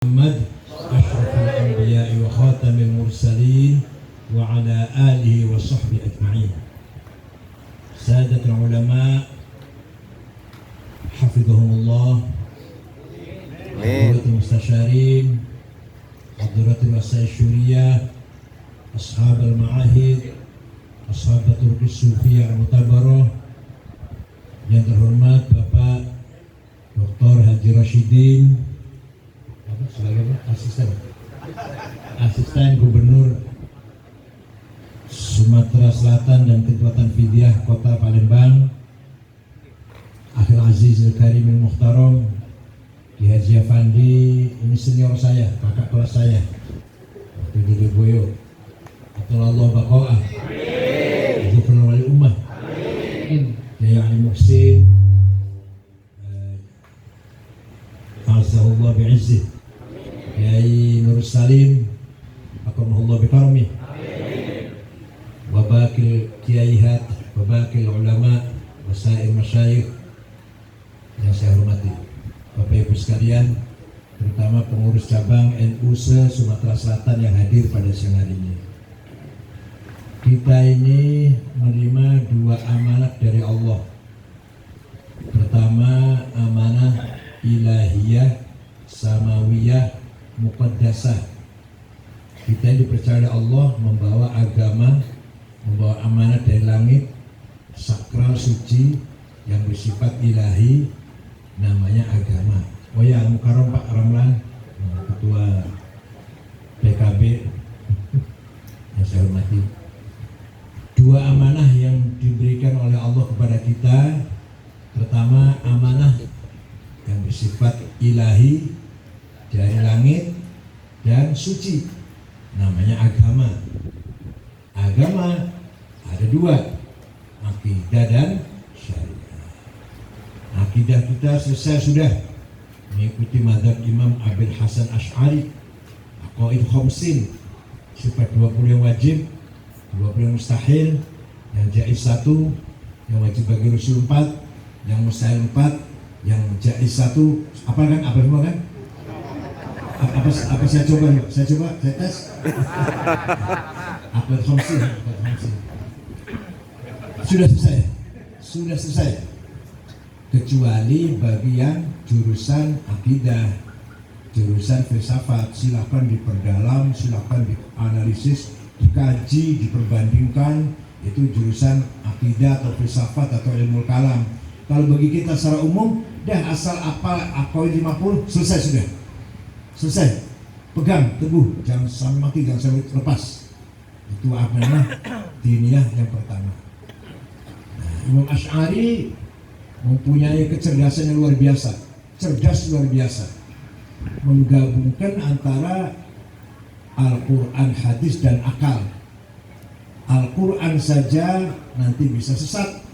محمد أشرف الأنبياء وخاتم المرسلين وعلى آله وصحبه أجمعين. سادة العلماء حفظهم الله، حضرات المستشارين، حضرات الوسائل الشورية، أصحاب المعاهد، أصحاب الطرق الصوفية المعتبرة, yang terhormat Bapak Dr. Haji Rashidin sebagai asisten Gubernur Sumatera Selatan dan Ketua Tanfidiyah Kota Palembang, Akhil Aziz Al-Karim Al-Mukhtaram, Ki Haji Afandi, ini senior saya, kakak kelas saya waktu di Boyo. Allah Baqa'ah, Gubernur Wali Ummah, Kiai Ali Muhsin, Azza-Allah bi'izzih, Kiai Nur Salim, Akamahullah bikarmi, wabakil kiaihat, wabakil ulama, wasail masyayikh yang saya hormati, Bapak Ibu sekalian, terutama pengurus cabang NU Sumatera Selatan yang hadir pada siang hari ini. Kita ini menerima dua amanat dari Allah. Pertama, amanah ilahiyah, samawiyah, muqaddasah. Kita dipercaya oleh Allah membawa agama, membawa amanat dari langit, sakral, suci, yang bersifat ilahi, namanya agama. Oh ya, Al-Mukarram Pak Ramlan, Ketua PKB yang saya hormati. Dua amanah yang diberikan oleh Allah kepada kita. Pertama, amanah yang bersifat ilahi dari langit dan suci, namanya agama. Agama ada dua, akidah dan syariah. Akidah kita selesai sudah, mengikuti mazhab Imam Abil Hasan Asy'ari, aqaid khamsin, sifat 20 yang wajib, 20 yang mustahil, yang jaiz 1, yang wajib bagi Rasul 4, yang mustahil 4, yang jaiz 1, apa kan? Apa semua kan? Apa saya coba? Saya tes. Apa khamsin? Sudah selesai. Kecuali bagian jurusan akidah, jurusan filsafat, silakan diperdalam, silakan dianalisis, dikaji, diperbandingkan. Itu jurusan akidah atau filsafat atau ilmu kalam. Kalau bagi kita secara umum, dah asal apal aqaid 50, selesai. Pegang teguh, jangan sampai mati, jangan sampai lepas. Itu amanah diniyah yang pertama. Nah, Imam Asy'ari mempunyai kecerdasan yang luar biasa, cerdas luar biasa, menggabungkan antara Al-Quran, hadis dan akal. Al-Quran saja nanti bisa sesat.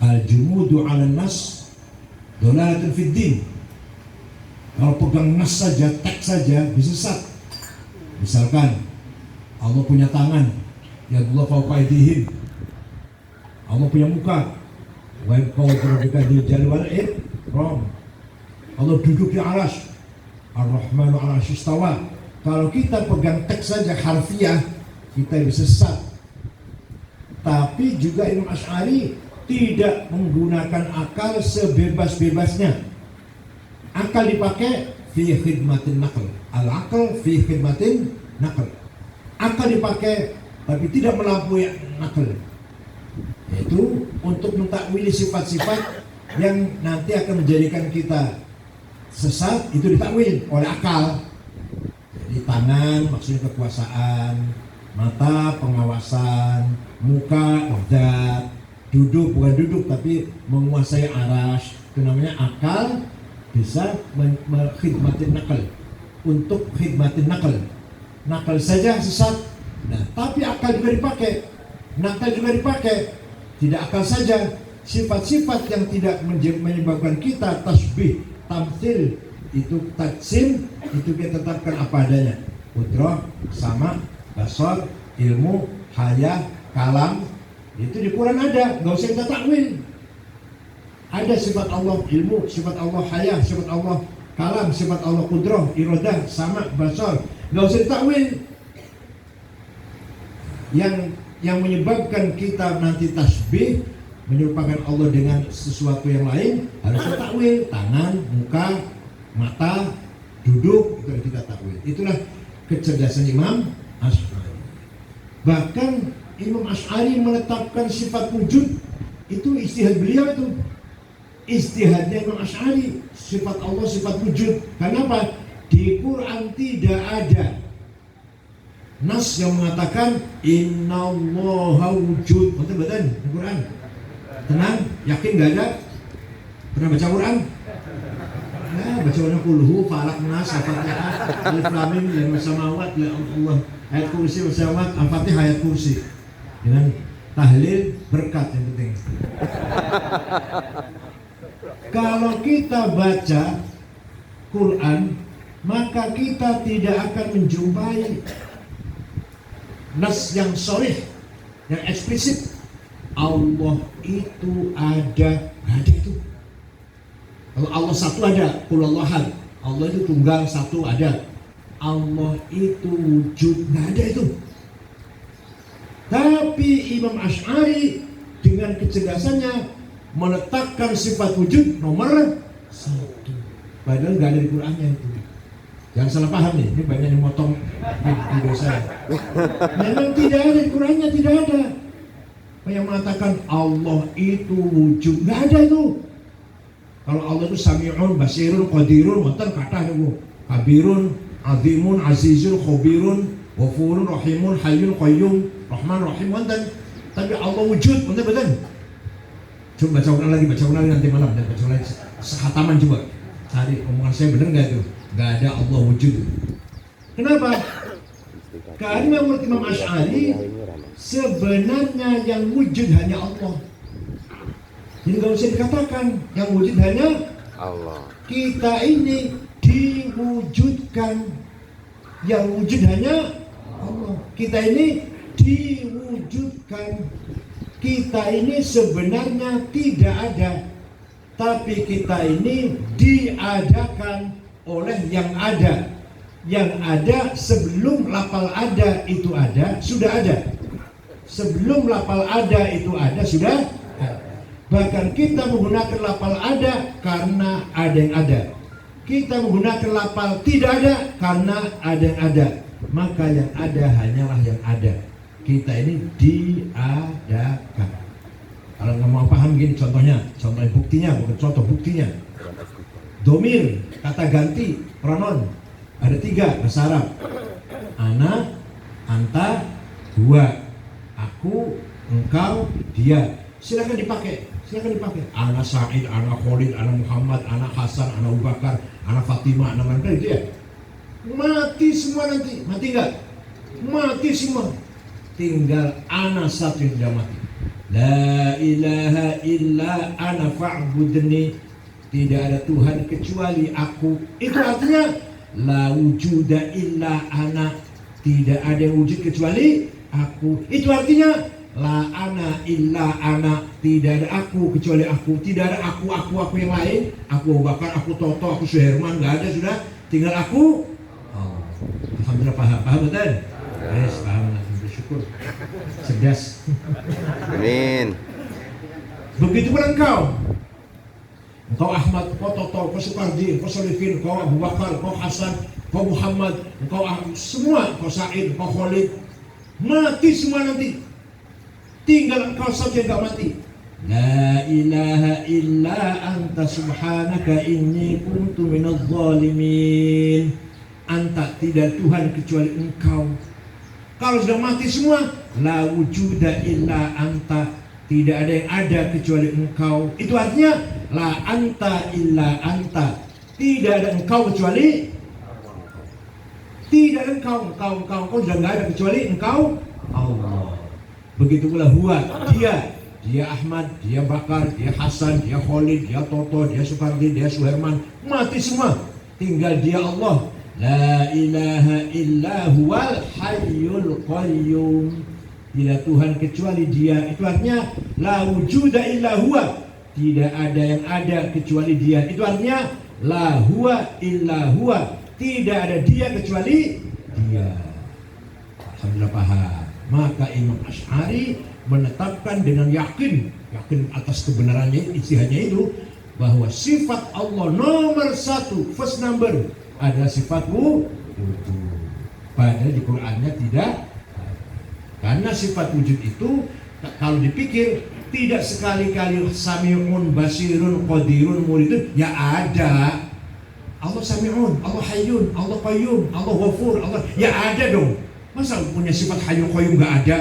Al-jumudu 'alan nas dolalatun fid din. Kalau pegang nas saja, teks saja bisa sesat. Misalkan Allah punya tangan, ya Allah fawqa aydihim. Allah punya muka, wa yaqulu rabbika dzil jalali wal ikram. Allah duduk di arsy, Ar-Rahmanu 'ala arsy istawa. Kalau kita pegang teks saja harfiah, kita bisa sesat. Tapi juga Imam Asy'ari tidak menggunakan akal sebebas-bebasnya. Akal dipakai fi khidmatin naql. Al-aql fi khidmatin naql. Akal dipakai tapi tidak melampaui naql. Yaitu untuk mentakwili sifat-sifat yang nanti akan menjadikan kita sesat, itu ditakwil oleh akal. Jadi tangan maksudnya kekuasaan, mata pengawasan, muka zat, duduk bukan duduk tapi menguasai arasy, itu namanya akal bisa khidmatin nakal, untuk khidmatin nakal saja sesat. Nah, tapi akal juga dipakai, nakal juga dipakai, tidak akal saja. Sifat-sifat yang tidak menyebabkan kita tasbih, tamtsil, itu tajsim, itu kita tetapkan apa adanya. Qudrah, sama, basar, ilmu, haya, kalam, itu di Quran ada, nggak usah kita takwil. Ada sifat Allah ilmu, sifat Allah haya, sifat Allah kalam sifat Allah, qudrah, iradah, sama, basar. Gak usah ditakwil. Yang menyebabkan kita nanti tasbih menyerupakan Allah dengan sesuatu yang lain harus kita takwil. Tangan, muka, mata, duduk, itu harus kita takwil. Itulah kecerdasan Imam Asy'ari. Bahkan Imam Asy'ari menetapkan sifat wujud, itu ijtihad beliau itu. Ijtihadnya Imam Asy'ari, sifat Allah sifat wujud. Kenapa? Di Quran tidak ada nas yang mengatakan innallaha wujud. Betul di Quran. Tenang, yakin gak ada? Pernah baca Quran? Nah, baca Quran kulhu, falak, nas, al-fatihah, alif lam mim, lam samawat, la Allah, ayat kursi, samawat, al-fatihah, ayat kursi. Dengan tahlil berkat yang penting. Kalau kita baca Quran, maka kita tidak akan menjumpai nas yang sharih, yang eksplisit. Allah itu ada, nggak ada itu. Kalau Allah satu ada, qul Allahu ahad. Allah itu tunggal satu ada. Allah itu wujud, nggak ada itu. Tapi Imam Asy'ari dengan kecerdasannya meletakkan sifat wujud nomor 1. Padahal nggak ada di Qur'annya itu. Jangan salah paham nih, ini banyak yang motong video saya. Memang tidak ada di Qur'annya, tidak ada. Yang mengatakan Allah itu wujud, nggak ada itu. Kalau Allah itu sami'un, basirun, qadirun, wonten kata itu kabirun, azimun, azizun, khabirun, ghafurun, rahimun, hayyun, qayyum, rahman, rahim, wonten. Tapi Allah wujud, wonten betul. Coba baca ulang lagi nanti malam, dan baca lagi sehataman coba. Cari omongan saya benar nggak itu? Nggak ada Allah wujud. Kenapa? Karena menurut Imam Asy'ari sebenarnya yang wujud hanya Allah. Jadi nggak usah dikatakan yang wujud hanya Allah. Kita ini diwujudkan, yang wujud hanya Allah. Kita ini diwujudkan. Kita ini sebenarnya tidak ada, tapi kita ini diadakan oleh yang ada. Yang ada sebelum lafal ada itu ada, sudah ada. Sebelum lafal ada itu ada, sudah ada. Bahkan kita menggunakan lafal ada karena ada yang ada. Kita menggunakan lafal tidak ada karena ada yang ada. Maka yang ada hanyalah yang ada. Kita ini diadakan. Kalau nggak mau paham gini contohnya buktinya, bukan contoh buktinya. Domir, kata ganti, pronoun. Ada 3 bahasa Arab. Ana, anta, dua. Aku, engkau, dia. Silakan dipakai. Ana Sa'id, ana Khalid, ana Muhammad, ana Hasan, ana Abu Bakar, ana Fatimah, ana Manda, itu ya. Mati semua nanti. Mati enggak? Mati semua. Tinggal ana satu yang tidak mati. La ilaha illa ana fa'budni. Tidak ada Tuhan kecuali aku. Itu artinya la wujuda illa ana. Tidak ada yang wujud kecuali aku. Itu artinya la ana illa ana. Tidak ada aku kecuali aku. Tidak ada aku yang lain. Aku Abu Bakar, aku Toto, aku Suherman. Gak ada, sudah. Tinggal aku. Oh. Alhamdulillah paham betul? Yes, paham. Bersyukur. Cerdas. Amin. Begitu pula engkau. Engkau Ahmad, kau Toto, kau Sukardi, kau Solifin, kau Abu Bakar, kau Hasan, kau Muhammad, kau semua, kau Sa'id, kau Khalid. Mati semua nanti. Tinggal engkau saja yang gak mati. La ilaha illa anta subhanaka inni kuntu minadh zalimin. Anta, tidak Tuhan kecuali engkau. Kalau sudah mati semua, la wujuda illa anta. Tidak ada yang ada kecuali engkau. Itu artinya la anta illa anta. Tidak ada engkau kecuali tidak ada engkau sudah nggak ada kecuali engkau Allah. Begitu pula huwa, dia Ahmad, dia Bakar, dia Hasan, dia Khalid, dia Toto, dia Sukardi, dia Suherman. Mati semua. Tinggal dia Allah. La ilaha illa huwal hayyul qayyum. Tidak Tuhan kecuali dia. Itu artinya la wujuda illa huwa. Tidak ada yang ada kecuali dia. Itu artinya La huwa illa huwa. Tidak ada dia kecuali dia. Alhamdulillah paham. Maka Imam Asy'ari menetapkan dengan yakin atas kebenarannya ijtihadnya itu, bahwa sifat Allah nomor satu, first number, adalah sifat wujud. Padahal di Qur'annya tidak. Karena sifat wujud itu kalau dipikir tidak sekali-kali sami'un, basirun, qadirun, muridun, ya ada. Allah sami'un, Allah hayyun, Allah qayyum, Allah ghafur, Allah, ya ada dong. Masa punya sifat hayyun qayyum gak ada?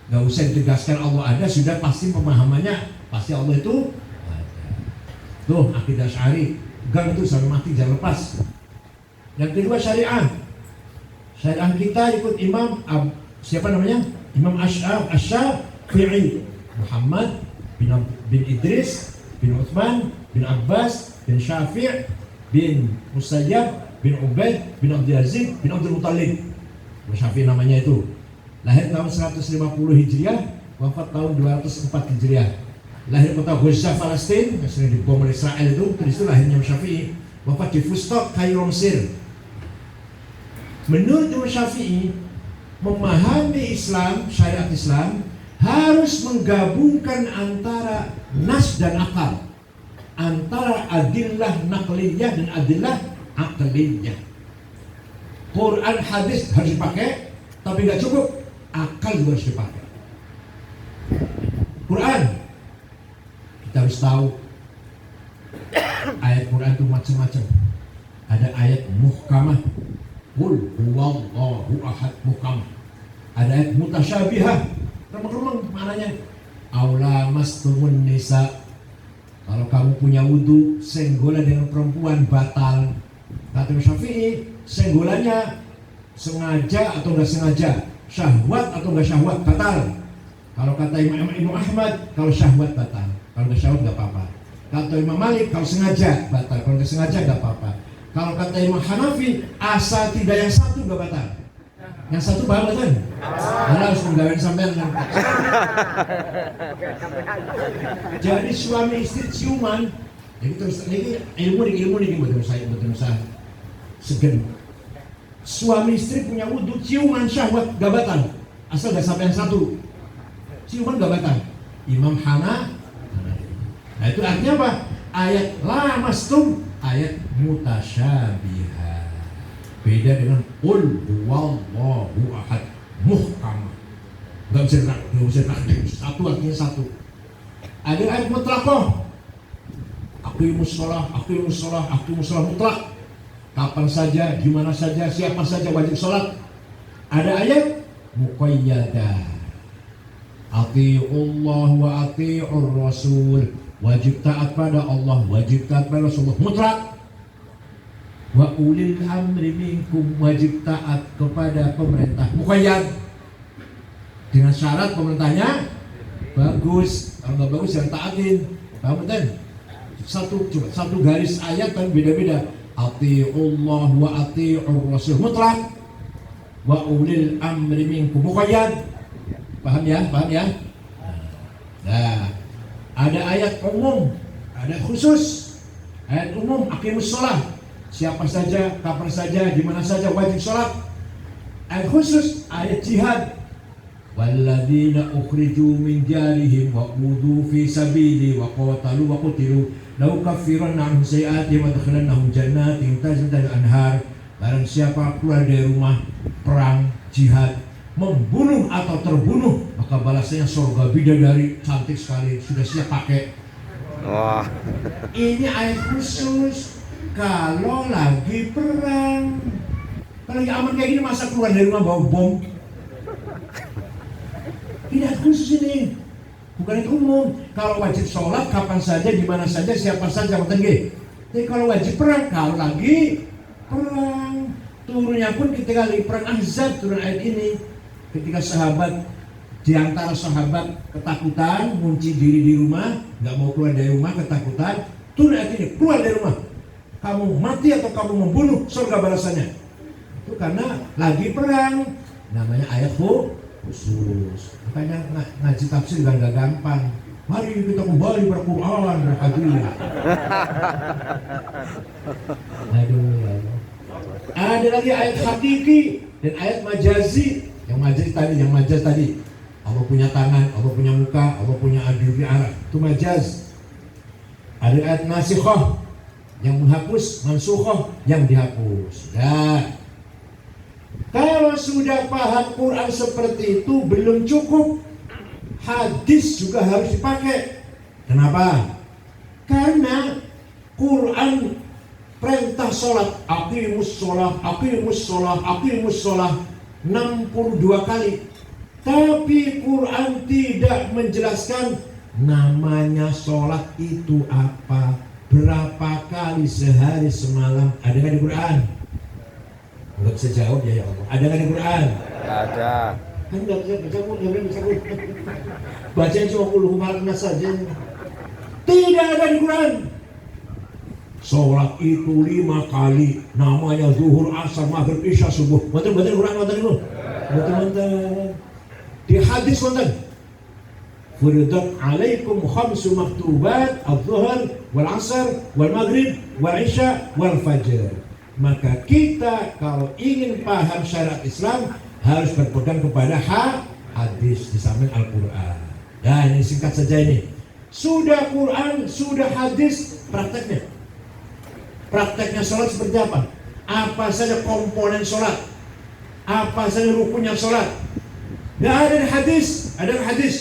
Gak usah ditegaskan Allah ada, sudah pasti pemahamannya pasti Allah itu ada. Tuh akidah Asy'ari, pegang itu sampai mati, jangan lepas. Yang kedua syariah. Syariah kita ikut Imam siapa namanya? Imam Asy-Syafi'i, Muhammad bin Idris bin Utsman bin Abbas bin Syafi' bin Musayyab bin Ubaid bin Abdul Aziz bin Abdul Muttalib. Syafi'i namanya itu. Lahir tahun 150 Hijriah, wafat tahun 204 Hijriah. Lahir kota Gaza, Palestina, yang sering dibom oleh Israel itu lahirnya Syafi'i. Wafat di Fustok, Kairo, Mesir. Menurut Imam Syafi'i, memahami Islam, syariat Islam, harus menggabungkan antara nas dan akal, antara adillah naqliyah dan adillah aqliyah. Quran, hadis harus dipakai, tapi nggak cukup, akal juga harus dipakai. Quran, kita harus tahu ayat Quran itu macam-macam. Ada ayat muhkamah, qul huwallahu ahad, muhkamah. Ada ayat mutasyabihah, remeng-remeng maknanya. Aula mastumun nisa, kalau kamu punya wudu senggolan dengan perempuan batal. Kata Syafi'i, senggolannya sengaja atau enggak sengaja, syahwat atau enggak syahwat, batal. Kalau kata Imam Ahmad, kalau syahwat batal, kalau enggak syahwat enggak apa-apa. Kata Imam Malik, kalau sengaja batal, kalau enggak sengaja enggak apa-apa. Kalau kata Imam Hanafi, asal tidak yang satu enggak batal. Yang satu paham kan? Harus menggawain sampean kan. Jadi suami istri ciuman, jadi terus ini ilmu nih betul saya segen. Suami istri punya wudu, ciuman syahwat gak batal, asal gak sampai yang satu. Ciuman gak batal. Imam Hana. Nah itu artinya apa? Ayat lamastum, ayat mutasyabihah. Beda dengan qul huwallahu ahad, muhkamah. Gak bisa satu artinya satu. Ada ayat mutlaqah, aqimus shalah mutlak. Kapan saja, gimana saja, siapa saja wajib sholat. Ada ayat muqayyadah, ati'ullah wa ati'ur rasul, wajib taat pada Allah, wajib taat pada Rasulullah, mutlak. Wa ulil amri minkum, wajib taat kepada pemerintah, muqayyad, dengan syarat pemerintahnya bagus. Kalau nggak bagus jangan taatin. Paham betul? Satu garis ayat tapi beda-beda. Ati'ullah wa ati'ur rasul, mutlak. Wa ulil amri minkum, muqayyad. Paham ya? Nah, ada ayat umum, ada khusus. Ayat umum, aqimus shalah, siapa saja, kapan saja, di mana saja wajib sholat. Ayat khusus, ayat jihad. Walladzina ukhriju min diyarihim wa udhu fi sabili wa qatalu wa qutilu law kaffiranna anhum sayi'atihim wa adkhilannahum jannatin tajri min anhar. Barang siapa keluar dari rumah perang, jihad, membunuh atau terbunuh, maka balasannya surga bidadari cantik sekali, sudah siap pakai. Wah. Ini ayat khusus kalau lagi perang. Kalau lagi aman kayak gini masa keluar dari rumah bawa bom? Ini ayat khusus ini, bukan ayat umum. Kalau wajib sholat kapan saja, di mana saja, siapa saja, tapi kalau wajib perang, kalau lagi perang. Turunnya pun ketika lagi perang Ahzab, turun ayat ini. Ketika sahabat, di antara sahabat ketakutan, kunci diri di rumah, nggak mau keluar dari rumah, ketakutan, turun ayat ini, keluar dari rumah. Kamu mati atau kamu membunuh, surga balasannya. Itu karena lagi perang, namanya ayat khusus. Makanya ngaji tafsir juga nggak gampang. Mari kita kembali pada Quran dan hadis. Aduh, ya Allah. Ada lagi ayat hakiki dan ayat majazi. Yang majaz tadi. Allah punya tangan, Allah punya muka, Allah punya adil arah. Itu majaz. Ada ayat nasikhah yang menghapus, mansukhah yang dihapus. Ya. Kalau sudah paham Quran seperti itu belum cukup, hadis juga harus dipakai. Kenapa? Karena Quran perintah sholat, aqimus sholat, aqimus sholat, aqimus sholat 62 kali. Tapi Quran tidak menjelaskan namanya sholat itu apa, berapa kali sehari semalam. Ada nggak di Quran? Nggak bisa jawab ya Allah. Ada nggak di Quran? Ada. Kan nggak bisa bacanya cuma puluh kemarin saja. Tidak ada di Quran. Sholat itu 5 kali, namanya zuhur, asar, maghrib, isya, subuh. Betul Quran, betul. Di hadis betul. Furidat alaikum khamsu maktubat al-zuhur, wal-asar, wal-maghrib, wal-isya, wal-fajr. Maka kita kalau ingin paham syariat Islam harus berpegang kepada hadis di samping Al-Quran. Ya, ini singkat saja ini. Sudah Quran, sudah hadis, prakteknya. Prakteknya sholat seperti apa? Apa saja komponen sholat? Apa saja rukunnya sholat? Gak ada di hadis. Ada di hadis.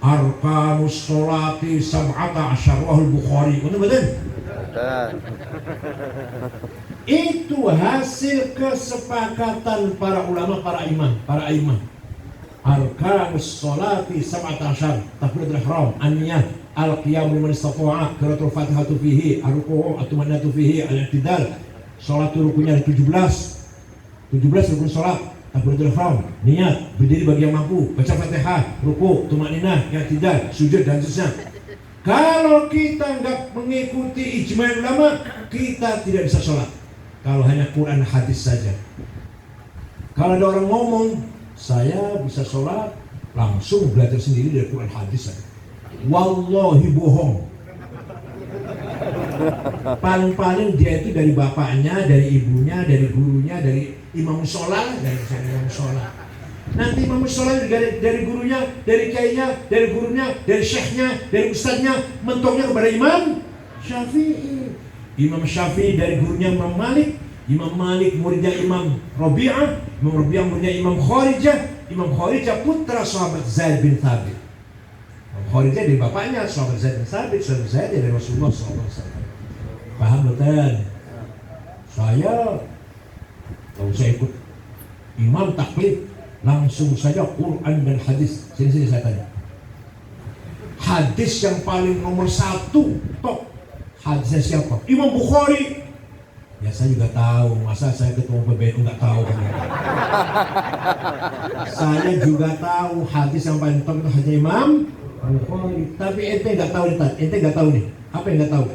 Arkanus sholati sab'ata asyar wahul Bukhari. Betul? Itu hasil kesepakatan para ulama, para imam. Arkanus sholati sab'ata asyar. Takbiratul ihram, an-niyah, al-qiyam liman istata'a, qiraatul Fatihatu fihi, ar-ruku', at-tuma'ninatu fihi, al-i'tidal. Salat rukunnya 17 rukun salat. Takbiratul ihram, niat, berdiri bagi yang mampu, baca Fatihah, ruku', tuma'ninah, i'tidal, sujud dan seterusnya. Kalau kita nggak mengikuti ijma' ulama, kita tidak bisa sholat. Kalau hanya Quran hadis saja. Kalau ada orang ngomong, saya bisa sholat, langsung belajar sendiri dari Quran hadis saja. Wallahi bohong. Paling-paling dia itu dari bapaknya, dari ibunya, dari gurunya, dari imam sholat, Nanti imam sholat dari gurunya, dari kiainya, dari gurunya, dari syekhnya, dari ustadznya, mentoknya kepada Imam Syafi'i. Imam Syafi'i dari gurunya Imam Malik, Imam Malik muridnya Imam Rabi'ah, Imam Rabi'ah muridnya Imam Kharijah, Imam Kharijah putra sahabat Zaid bin Thabit. Imam Kharijah dari bapaknya sahabat Zaid bin Thabit, sahabat Zaid dari Rasulullah SAW. Paham betul? Saya kalau saya ikut imam taklid, langsung saja Quran dan hadis. Sini saya tanya. Hadis yang paling nomor 1 top, hadisnya siapa? Imam Bukhari. Ya saya juga tahu, masa saya ketua PBNU nggak tahu kan? Saya juga tahu hadis yang paling top itu hadis Imam Bukhari. Tapi ente nggak tahu nih. Apa yang nggak tahu?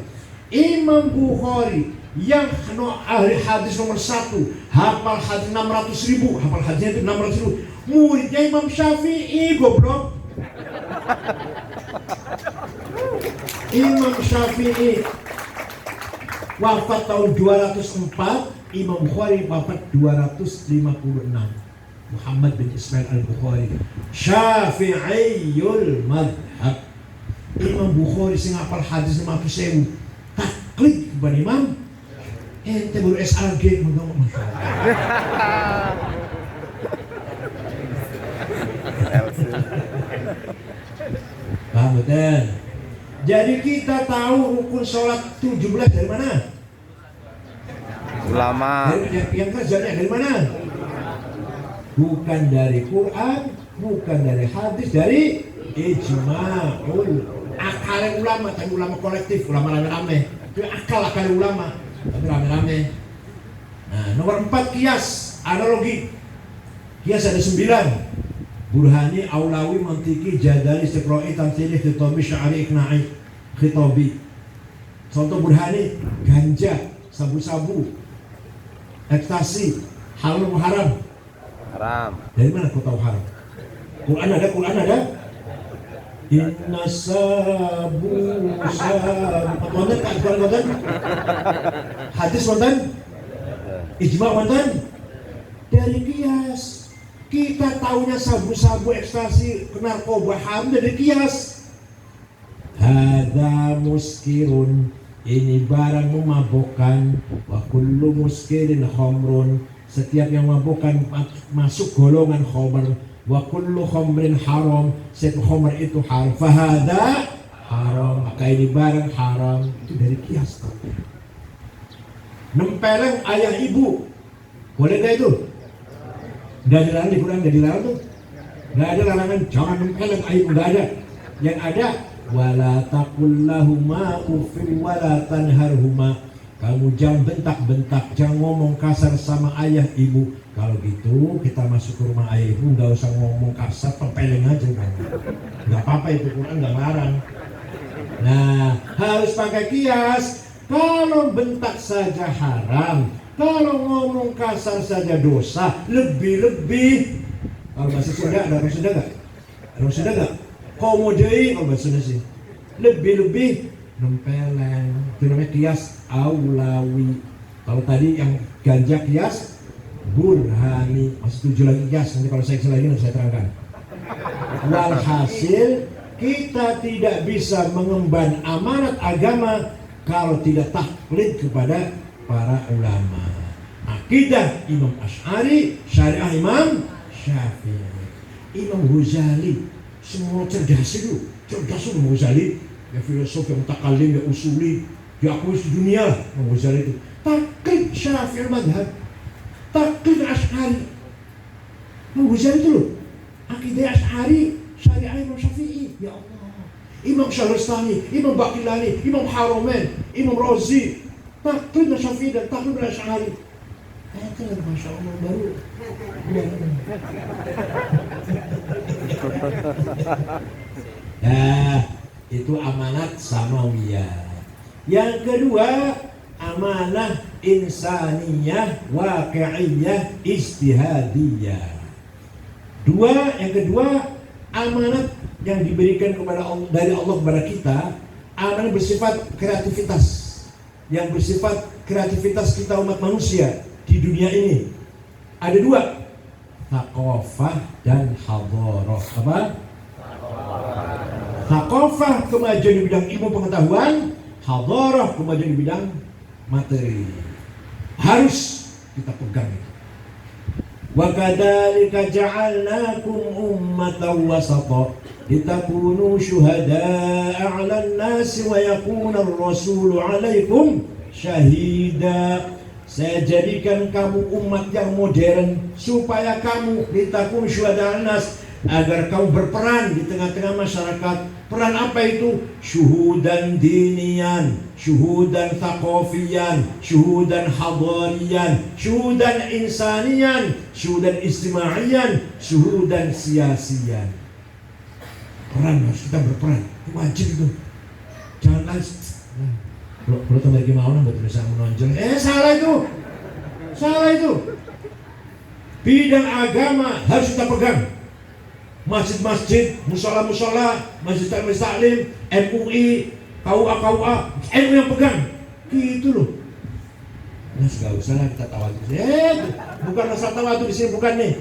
Imam Bukhari yang ahli hadis nomor 1, hafal hadis 600.000, hafal hadisnya itu 600.000. Muridnya Imam Syafi'i, goblok. Imam Syafi'i wafat tahun 204, Imam Bukhari wafat 256. Muhammad bin Ismail al-Bukhari, Syafi'iyul madhab. Imam Bukhari sing hafal hadis 500.000. Taklid kepada Imam. Ente baru SRG ngomong, Masya Allah. Paham betul? Jadi kita tahu rukun sholat 17 dari mana? Ulama. Yang kerjanya dari mana? Bukan dari Quran, bukan dari hadis, dari ijma'ul akal ulama, tapi ulama kolektif, ulama rame-rame. Itu akal ulama, tapi rame-rame. Nah, nomor 4 kias, analogi. Kias ada 9. Burhani, Aulawi, Mantiki, Jadali, Istiqra'i, Tamthili, Khitabi, Sya'ari, Iqna'i, Khitabi. Contoh Burhani, ganja, sabu-sabu, ekstasi, halal haram. Haram. Dari mana kau tahu haram? Quran ada. Inna sabu wonten Kak Iqbal wonten? Hadis wonten? Ijma wonten? Dari kias. Kita tahunya sabu-sabu, ekstasi, narkoba haram dari kias. Hadza muskirun, ini barang memabukkan. Wa kullu muskirin khamrun, setiap yang memabukkan masuk golongan khamr. Wa kullu khamrin haram, setiap khamr itu haram. Fahada haram, maka ini barang haram. Itu dari kias. Nempeleng ayah ibu, boleh nggak itu? Nggak dilarang di Quran, nggak dilarang tuh. Nggak ada larangan jangan nempeleng ayah ibu, nggak ada. Yang ada wala taqul lahuma uffin wala tanharhuma, kamu jangan bentak-bentak, jangan ngomong kasar sama ayah ibu. Kalau gitu kita masuk ke rumah ayah ibu nggak usah ngomong kasar, tempeleng aja kan. Nggak apa-apa, itu Quran nggak larang. Nah, harus pakai kias. Kalau bentak saja haram, kalau ngomong kasar saja dosa, lebih-lebih. Kalau bahasa Sunda ada orang Sunda nggak? Ada orang Sunda nggak? Komodei kalau bahasa Sunda sih. Lebih-lebih nempeleng. Itu namanya kias aulawi. Kalau tadi yang ganja kias burhani, masih 7 lagi kias. Nanti kalau saya lagi nanti saya terangkan. Walhasil kita tidak bisa mengemban amanat agama kalau tidak taklid kepada para ulama. Akidah Imam Asy'ari, syariah Imam Syafi'i, Imam Ghazali, semua cerdas itu Imam Ghazali. Ya filosof, yang mutakallim, ya usuli, diakui dunia lah Imam Ghazali itu. Taklid Syafi'i madhab, taklid Asy'ari. Imam Ghazali itu loh, akidah Asy'ari, syariah Imam Syafi'i. Ya Allah, Imam Syahrastani, Imam Baqillani, Imam Haramain, Imam Razi, taklid Syafi'i dan taklid Asy'ari. Itu Masya Allah baru. Nah, itu amanat samawiyah. Yang kedua, amanah insaniyah, waqi'iyah, ijtihadiyah. Yang kedua, amanat yang diberikan kepada Allah, dari Allah kepada kita, amanat bersifat kreativitas. Yang bersifat kreativitas kita umat manusia di dunia ini. Ada 2, thaqafah dan hadharah. Apa? Thaqafah, kemajuan di bidang ilmu pengetahuan. Hadharah, kemajuan di bidang materi. Harus kita pegang itu. Wa kadzalika ja'alnakum ummatan wasata litakunu syuhada'a 'alan nasi wa yakuna ar-rasulu 'alaikum syahida. Saya jadikan kamu umat yang modern supaya kamu litakun syuhada nas, agar kamu berperan di tengah-tengah masyarakat. Peran apa itu? Syuhudan dinian, syuhudan thaqafiyan, syuhudan hadariyan, syuhudan insaniyan, syuhudan istimaiyan, syuhudan siasiyan. Peran, harus kita berperan, wajib itu. Jangan Perlu lagi mau buat bisa menonjol. Salah itu. Bidang agama harus kita pegang. Masjid-masjid, musola-musola, masjid taklim, MUI, KUA, MU yang pegang. Gitu loh. Nah, gak usah lah kita tawadu. Bukan rasa tawadu di sini, bukan nih.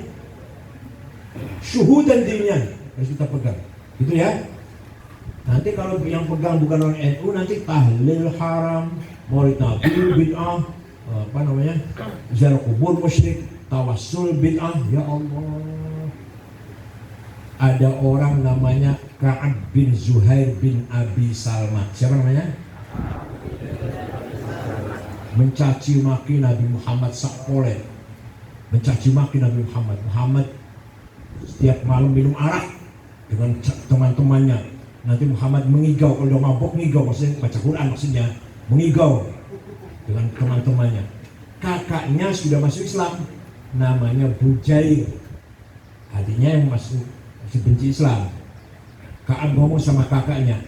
Syuhudan dinian harus kita pegang. Gitu ya. Nanti kalau yang pegang bukan orang NU, nanti tahlil haram, maulid nabi bid'ah, ziarah kubur musyrik, tawassul bid'ah. Ya Allah, ada orang namanya Ka'ab bin Zuhair bin Abi Salma. Siapa namanya? Mencaci maki Nabi Muhammad sakpole, mencaci maki Nabi Muhammad setiap malam minum arak dengan teman-temannya. Nanti Muhammad mengigau, kalau udah mabuk ngigau, maksudnya baca Quran, maksudnya mengigau dengan teman-temannya. Kakaknya sudah masuk Islam, namanya Bujair, adiknya yang masih benci Islam. Ka'ab ngomong sama kakaknya,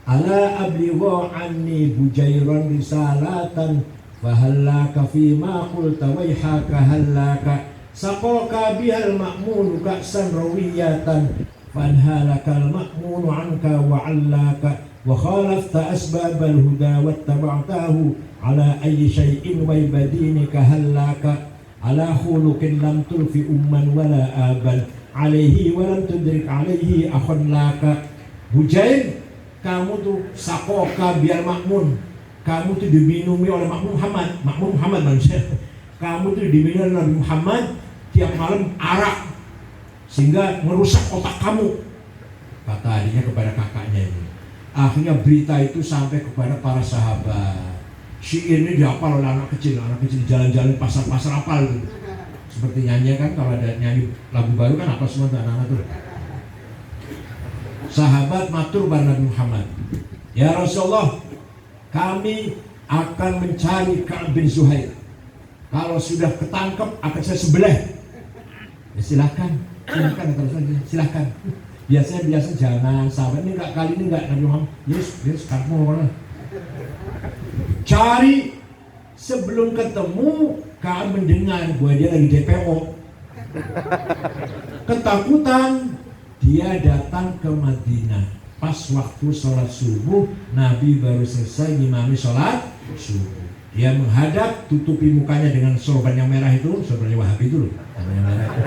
ala ablighu anni Bujairan risalatan fahallaka fima qulta waihaka hallaka saqaka bihal ma'munu ka'san rawiyatan فأنهالك المأمون عنك وعلاك وخالفت أسباب الهدى واتبعته على أي شيء ويبدينك هلاك على خلق لم تلف أما ولا آبا عليه ولم تدرك عليه أخلاك. Hujain, kamu tuh sakoka biar makmun, kamu tuh diminumi oleh makmun Muhammad manusia. Kamu tuh diminumi oleh Nabi Muhammad tiap malam arak sehingga merusak otak kamu, kata adiknya kepada kakaknya ini. Akhirnya berita itu sampai kepada para sahabat. Syair ini dihafal oleh anak kecil jalan-jalan pasar-pasar hafal gitu. Seperti nyanyi kan, kalau ada nyanyi lagu baru kan apa semua tuh anak-anak tuh. Sahabat matur pada Nabi Muhammad, ya Rasulullah, kami akan mencari Ka'ab bin Zuhair. Kalau sudah ketangkep akan saya sebelah. Ya silahkan silahkan. Biasa jangan sahabat ini enggak, kali ini enggak. Nabi Muhammad, yes kamu mana? Cari sebelum ketemu, Ka'ab mendengar bahwa dia lagi DPO. Ketakutan, dia datang ke Madinah. Pas waktu sholat subuh, Nabi baru selesai ngimami sholat subuh. Dia menghadap, tutupi mukanya dengan sorban yang merah itu, sorban Wahabi itu loh, yang merah itu.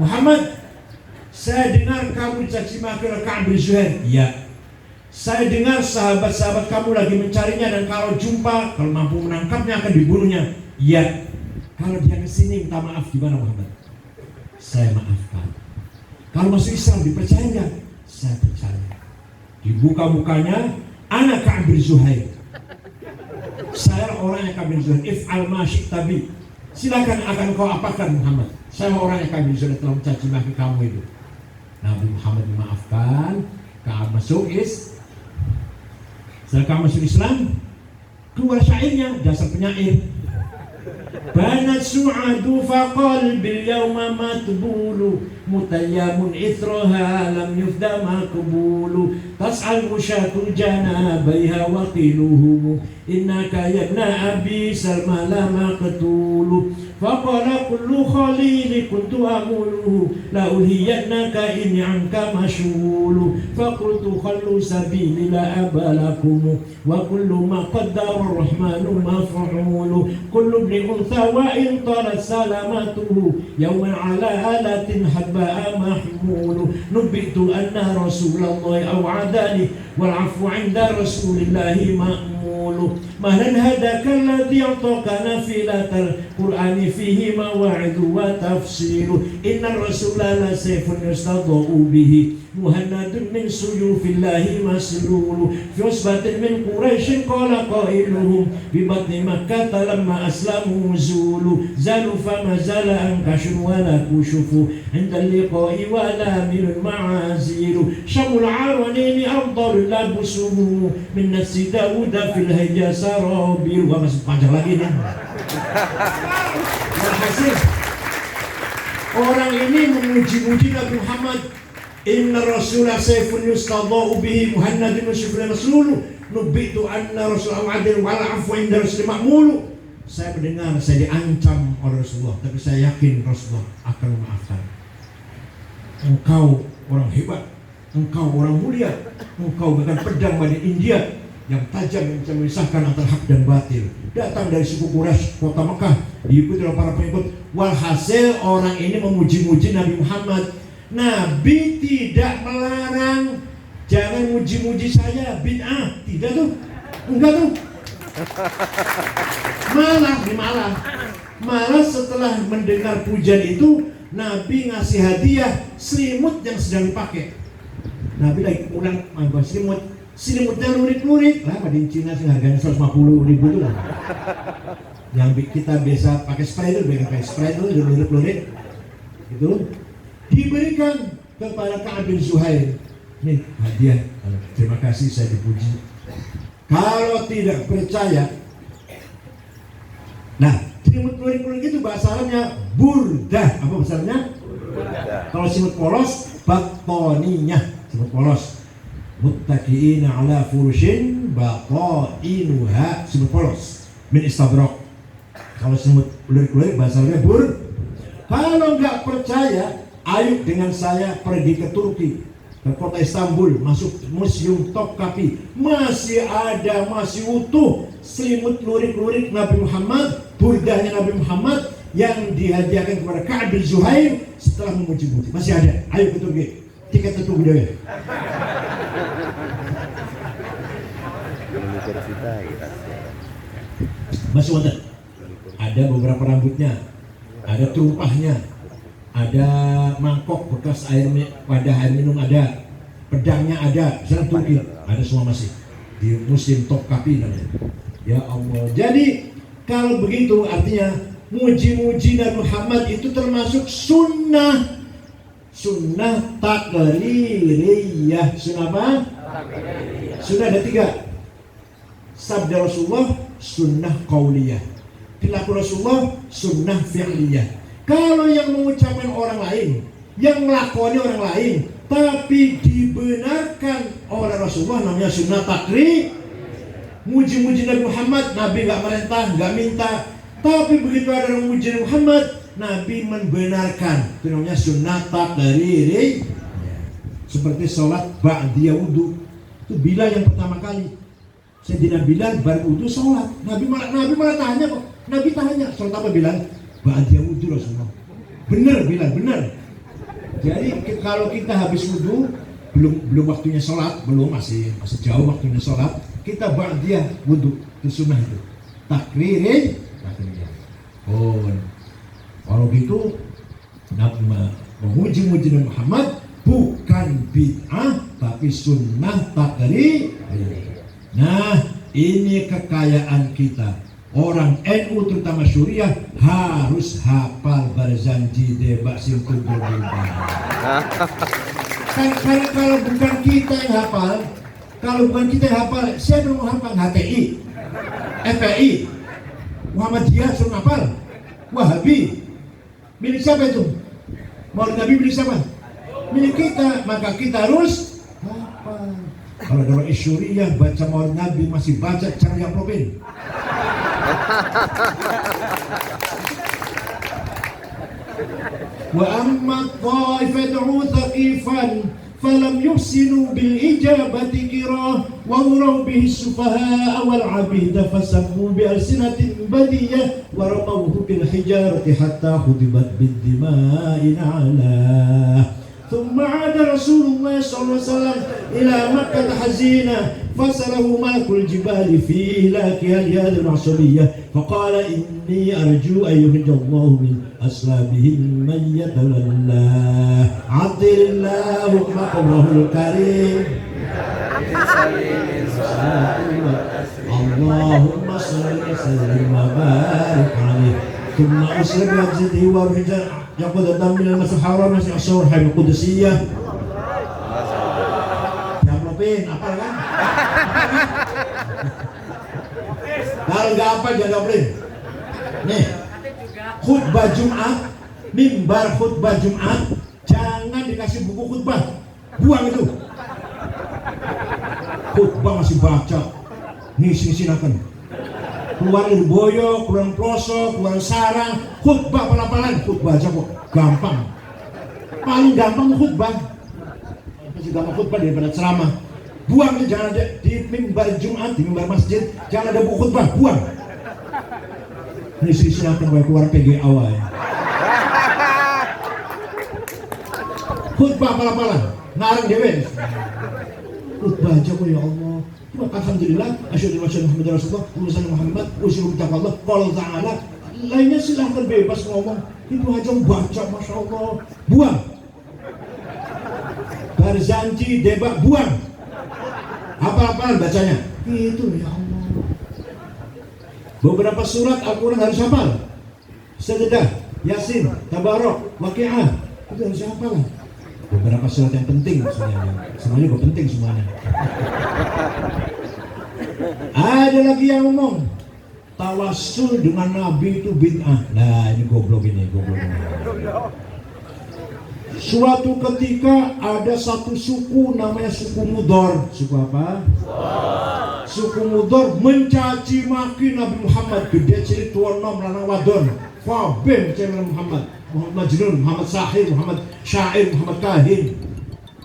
Muhammad, saya dengar kamu dicaci maki oleh Ka'ab bin Zuhair. Iya. Saya dengar sahabat-sahabat kamu lagi mencarinya, dan kalau jumpa, kalau mampu menangkapnya akan dibunuhnya. Iya. Kalau dia kesini minta maaf, gimana Muhammad? Saya maafkan. Kalau masuk Islam dipercaya nggak? Saya percaya. Dibuka mukanya, ana Ka'ab bin Zuhair. Saya orang yang Ka'ab bin Zuhair. If'al ma syi'ta bi. Silakan akan kau apakan Muhammad. Saya orang yang Ka'ab bin Zuhair telah mencaci maki kamu itu. Nabi Muhammad memaafkan. Ka'ab masuk setelah Ka'ab masuk Islam, keluar syairnya, dasar penyair. Banat su'adu faqal bil yawma matbulu mutayyamun ithraha lam yufda maqbulu tas'al musyatul janabaiha wa qiluhum innaka yabna abi salma la maqtulu faqala kullu khalili kuntu amuluhu la ulhiyannaka inni anka mashghulu faqultu khallu sabili la abalakum wa kullu ma qaddara ar-rahmanu maf'ulu kullu ibn untha wa in tarat salamatuhu yawman ala alatin habba'a mahmulu nubitu anna rasulallahi aw'adani wal afwu 'inda rasulillahi ma'mulu mahlan hadaka alladhi a'taka nafilatal qur'ani fihi mawa'idhu wa tafsiru inna rasula la sayfun yustadha'u bihi muhannadun min suyufillahi maslulu fi usbatin min quraishin qala qailuhum bi batni makkah lamma aslamu zulu zalu fama zala ankashun wa la kushufu inda liqa'i wa la min ma'azilu shamul aranini afdalul labusuhu min nafsi dawuda fil hijja sarabil. Wah, masih panjang lagi nih. Hasil orang ini memuji-muji Nabi Muhammad. Inna rasulah sayfun yustadha'u bihi muhannadun syufran rasulun nubitu anna rasulahu adil wal afwa inda rasul ma'mulu. Saya mendengar, saya diancam oleh Rasulullah, tapi saya yakin Rasulullah akan memaafkan. Engkau orang hebat, engkau orang mulia, engkau bukan pedang dari India yang tajam yang bisa memisahkan antara hak dan batil. Datang dari suku Quraisy, kota Mekah, diikuti oleh para pengikut. Walhasil orang ini memuji-muji Nabi Muhammad. Nabi tidak melarang, jangan muji-muji saya, bid'ah, tidak tuh, enggak tuh. Malah setelah mendengar pujian itu, Nabi ngasih hadiah selimut yang sedang dipakai. Nabi lagi pulang mangkok selimutnya lurik-lurik lah, di Cina sih harganya 150.000 tuh lah. Yang kita biasa pakai spray itu lurik-lurik itu diberikan kepada Ka'ab bin Zuhair. Nih hadiah, terima kasih, saya dipuji. Kalau tidak percaya, nah selimut lurik-lurik itu bahasa Arabnya burdah. Apa bahasa Arabnya? Kalau selimut polos, batoninya selimut polos. Muttaqiina ala furushin batainuha, selimut polos min istabrak. Kalau selimut lurik-lurik bahasa Arabnya bur. Kalau nggak percaya, Ayo dengan saya pergi ke Turki, ke kota Istanbul, masuk Museum Topkapi. Masih ada, masih utuh selimut lurik-lurik Nabi Muhammad, burdahnya Nabi Muhammad yang dihadiahkan kepada Ka'ab bin Zuhair setelah memuji-muji. Masih ada. Ayo ke Turki. Tiket tunggu deh. Masih ada. Ada beberapa rambutnya, ada terumpahnya, ada mangkok bekas wadah air minum ada, pedangnya ada, sekarang Turki ada semua masih di Museum Topkapi namanya. Ya Allah. Jadi kalau begitu artinya muji-muji Nabi Muhammad itu termasuk sunnah takririyyah. Sunnah apa? Sunnah ada 3. Sabda Rasulullah sunnah qauliyah, perilaku Rasulullah sunnah fi'liyah. Kalau yang mengucapkan orang lain, yang melakoni orang lain, tapi dibenarkan oleh Rasulullah, namanya sunnah takrir. Muji-muji Nabi Muhammad, Nabi gak merintah, gak minta, tapi begitu ada orang muji Nabi Muhammad, Nabi membenarkan. Itu namanya sunnah takrir. Seperti sholat ba'diyah wudu, itu Bilal yang pertama kali. Sayyidina Bilal baru wudu sholat, Nabi malah tanya kok. Nabi tanya, sholat apa Bilal? Ba'diyah wudu Rasulullah. Benar Bilal, benar. Jadi kalau kita habis wudu, belum waktunya sholat, masih jauh waktunya sholat, kita ba'diyah wudu, itu sunnah itu. Takririn. Oh, kalau gitu memuji-muji Nabi Muhammad bukan bid'ah tapi sunnah takrir. Nah, ini kekayaan kita. Orang NU terutama Syuriah harus hafal Barzanji Debak Simtul Berbintang. Kalau bukan kita yang hafal, siapa yang mau hafal? HTI, FPI, Muhammadiyah suruh hafal, Wahabi. Milik siapa itu? Maulid Nabi milik siapa? Milik kita, maka kita harus hafal. Kalau ada orang Syuriah baca Maulid Nabi masih baca cara yang propin. Wa amma ta'ifatu thaqifan falam yuhsinu bil ijabati kirah wa uraw bihi sufaha wal abida fasammu bi alsinatin badiyah wa ramawhu bil hijarati hatta khudibat bid dima'in ala. ثم عاد رسول الله صلى الله عليه وسلم إلى مكة حزينا فسره ملك الجبال في إهلاكها لهذه العصبية فقال إني أرجو أن يخرج الله من أصلابهم من يتولى عطر الله مقره الكريم اللهم صل وسلم وبارك عليه ثم أسلم بأجزته والرجال يقود الدم من المسجد الحرام masih asyur Habib Qudusiyah. Diamplopin, apa kan? Kalau nggak apa jangan diamplopin. Nih, khutbah Jumat, mimbar khutbah Jumat, jangan dikasih buku khutbah, buang itu. Khutbah masih baca, ngisi-ngisikan. Keluarin boyo, keluarin pelosok, keluarin sarang, khutbah pelan-pelan, khutbah aja kok, gampang. Paling gampang khutbah, masih gampang khutbah daripada ceramah. Buang itu, jangan ada di mimbar Jumat, di mimbar masjid, jangan ada buku khutbah, buang. Ini silakan keluar PGA awal. Khutbah pelan-pelan, ngarang dewe. Khutbah aja kok ya Allah. Alhamdulillah, asyhadu an la ilaha illallah Rasulullah, urusan Muhammad, usyukur Allah, qala ta'ala. Lainnya silahkan bebas ngomong. Itu aja baca, masya Allah. Buang. Barzanji Debak buang. Apa-apaan bacanya? Itu ya Allah. Beberapa surat Al-Quran harus hafal. Sajdah, Yasin, Tabarok, Waqi'ah. Itu harus hafal. Beberapa surat yang penting semuanya kok penting semuanya. Ada lagi yang ngomong tawassul dengan Nabi itu bid'ah. Nah ini goblok ini. Suatu ketika ada satu suku namanya suku Mudor. Suku apa? Suku Mudor mencaci maki Nabi Muhammad. Gede cilik tua nom lanang wadon. Fabem cewek Muhammad. Muhammad Majnun, Muhammad Sahir, Muhammad Syair, Muhammad Kahin.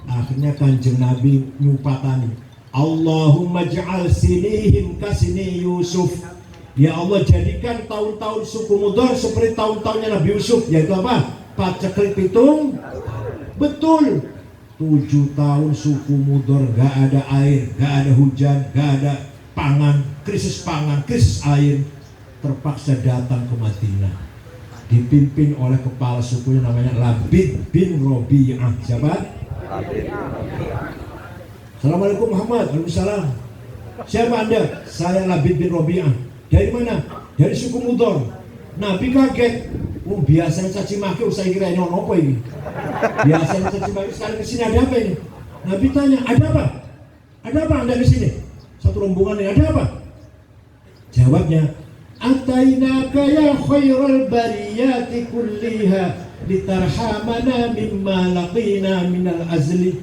Akhirnya Kanjeng Nabi nyupatani, Allahumma ja'al sinihim kasini Yusuf. Ya Allah, jadikan tahun-tahun suku Mudor seperti tahun-tahunnya Nabi Yusuf. Yaitu apa? Paceklik pitung. Betul, 7 tahun suku Mudor gak ada air, gak ada hujan, gak ada pangan, krisis air. Terpaksa datang ke Madinah, dipimpin oleh kepala sukunya namanya Labid bin Robi'ah. Siapa? Assalamualaikum Muhammad. Waalaikumsalam. Siapa Anda? Saya Labid bin Robi'ah. Dari mana? Dari suku Mudor. Nabi kaget. Oh, biasanya caci maki, saya kira ini apa ini? Biasanya caci maki, sekarang kesini ada apa ini? Nabi tanya, ada apa? Ada apa Anda kesini? Satu rombongan ini, ada apa? Jawabnya, Atainaka ya khairal bariyati kulliha litarhamana mimma laqina minal azli.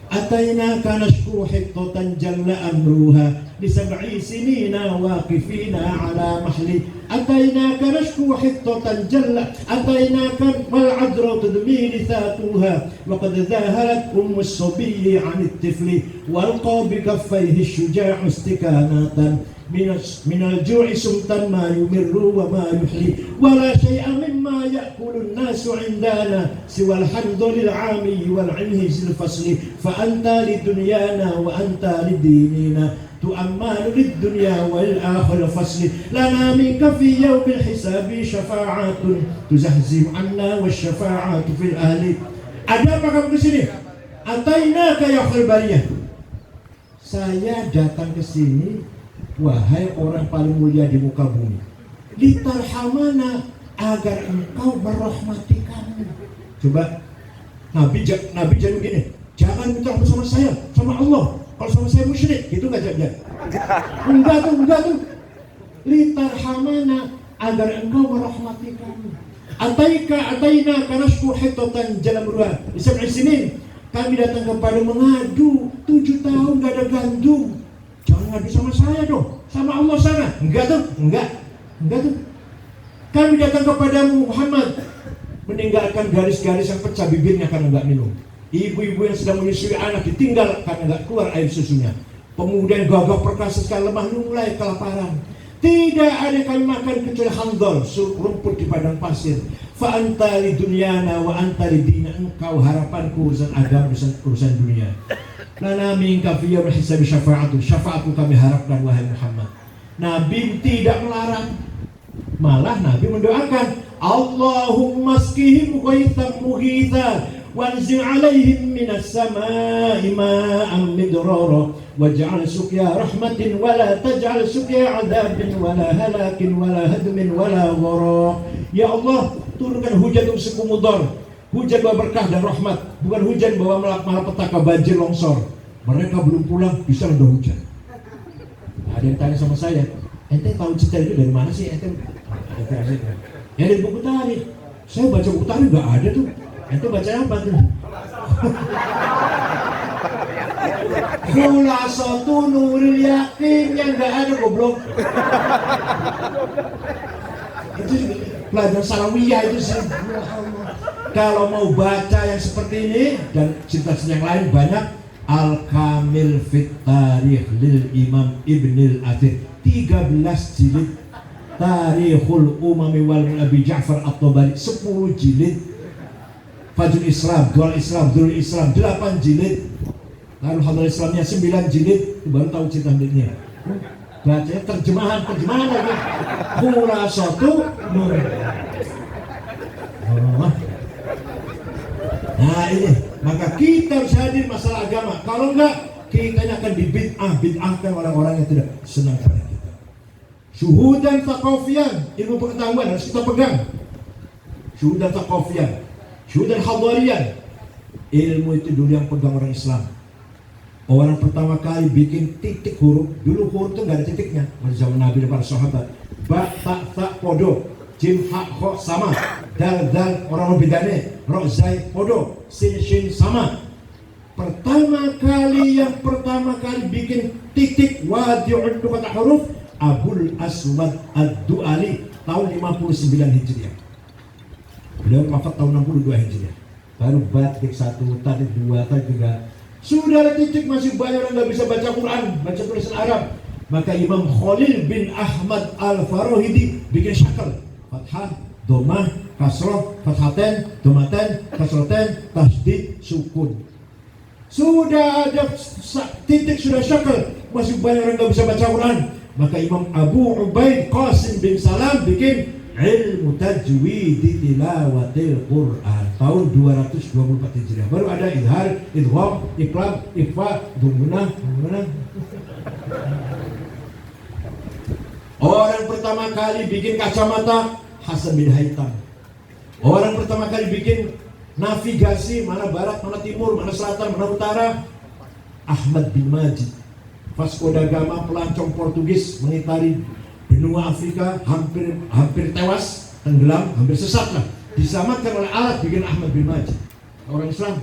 Atainaka nashku hittatan jalla amruha lisab'i sinina waqifina ala mahli. Atainaka nashku hittatan jalla. Atainaka wal adra tudmi lithatuha wa qad dhaharat ummu as-sabiyyi 'an at-tifli walqa bi kaffayhi ash-shuja'u istikanatan من الجوع سمتا ما يمر وما يحلي ولا شيء مما يأكل الناس عندنا سوى الحمد للعامي والعنهز الفصل فأنت لدنيانا وأنت لديننا تؤمل للدنيا والآخر الفصل لنا منك في يوم الحساب شفاعات تزحزح عنا والشفاعات في الأهل. Ada apa kamu ke sini? Atainaka ya khairul bariyah. Saya datang ke sini, wahai orang paling mulia di muka bumi, litarhamana, agar engkau merahmati kami. Coba Nabi jangan begini, jangan minta bersama saya, sama Allah. Kalau sama saya musyrik, gitu nggak jawabnya? Enggak tuh. Litarhamana, agar engkau merahmati kami. Ataina kanasku hitatan jalan ruah. Bisa sinin, kami datang kepada mengadu 7 tahun gak ada gandum. Jangan ngadu sama saya dong, sama Allah sana. Enggak tuh. Kami datang kepadamu Muhammad, meninggalkan garis-garis yang pecah bibirnya karena enggak minum. Ibu-ibu yang sedang menyusui anak ditinggal karena enggak keluar air susunya. Pemuda yang gagah perkasa sekali lemah mulai kelaparan. Tidak ada kami makan kecuali handol, rumput di padang pasir. Fa anta li dunyana wa anta li dina, engkau harapanku urusan agama, urusan dunia. Lana minka fi yaumil hisabi syafa'atu, syafa'atu kami harapkan wahai Muhammad. Nabi tidak melarang, malah Nabi mendoakan, Allahumma askihim ghaithan mughitha wanzil alaihim minas sama'i ma'an midrara waj'al suqya rahmatin wala taj'al suqya adabin wala halakin wala hadmin wala ghara. Ya Allah, turunkan hujan untuk suku Mudor, hujan bawa berkah dan rahmat, bukan hujan bawa malapetaka banjir longsor. Mereka belum pulang, bisa udah hujan. Ada yang tanya sama saya, ente tahu cerita itu dari mana sih? Ente ya dari buku tarikh. Saya baca buku tarikh nggak ada tuh. Ente baca apa tuh? Khulasatu nuril yakin, yang nggak ada goblok. Itu pelajaran salawiyah itu sih. Kalau mau baca yang seperti ini dan cerita-cerita yang lain banyak. Al-Kamil Fit Tarikh lil Imam Ibnil Athir, 13 jilid. Tarikhul Umami wal Abi Ja'far At-Tabari, 10 jilid. Fajrul Islam, Dual Islam, Durul Islam, 8 jilid. Lalu Hadal Islamnya 9 jilid. Baru tahu cerita ini. Bacanya terjemahan lagi. Khulasatu nur. Nah ini, maka kita harus hadir masalah agama. Kalau enggak, kita akan bid'ahkan orang-orang yang tidak senang pada kita. Syuhudan taqafiyan, ilmu pengetahuan harus kita pegang. Syuhudan taqafiyan, syuhudan hadariyan, ilmu itu dulu yang pegang orang Islam. Orang pertama kali bikin titik huruf, dulu huruf itu nggak ada titiknya. Pada zaman Nabi dan para sahabat, ba, ta, ta, podo. jim ha kho sama, dal orang bedanya, ro zai podo, sin shin sama. Pertama kali bikin titik wadi'un kata huruf Abul Aswad Ad-Du'ali tahun 59 Hijriah. Beliau wafat tahun 62 Hijriah. Baru batik 1, tadi 2, tadi 3. Sudah ada titik, masih banyak orang nggak bisa baca Quran, baca tulisan Arab. Maka Imam Khalil bin Ahmad Al-Farahidi bikin syakal, fathah, domah, kasroh, fathaten, domaten, kasroten, tasdid, sukun. Sudah ada titik, sudah syakal, masih banyak orang nggak bisa baca Quran. Maka Imam Abu Ubaid Qasim bin Salam bikin ilmu tajwid tilawatil Quran tahun 224 Hijriah. Baru ada idhar, idgham, iqlab, ikhfa, dummunah. Orang pertama kali bikin kacamata Hasan bin Haytham. Orang pertama kali bikin navigasi mana barat, mana timur, mana selatan, mana utara Ahmad bin Majid. Vasco da Gama, pelancong Portugis mengitari benua Afrika, hampir tewas, tenggelam, hampir sesat lah. Diselamatkan oleh alat bikin Ahmad bin Majid, orang Islam.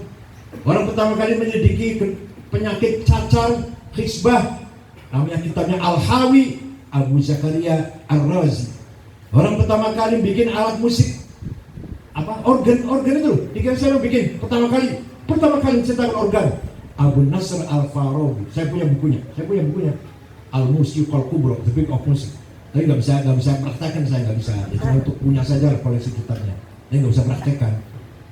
Orang pertama kali menyelidiki penyakit cacar, khizbah, namanya kitabnya Al-Hawi, Abu Zakaria Ar-Razi. Orang pertama kali bikin alat musik, organ itu, dikira saya bikin pertama kali mencetak organ, Abu Nasr Al-Farabi. Saya punya bukunya. Al-Musiq Al-Kubra, The Book of Music. Tapi nggak bisa praktekkan, saya nggak bisa. Itu untuk punya saja koleksi kitabnya. Tapi nggak bisa praktekkan.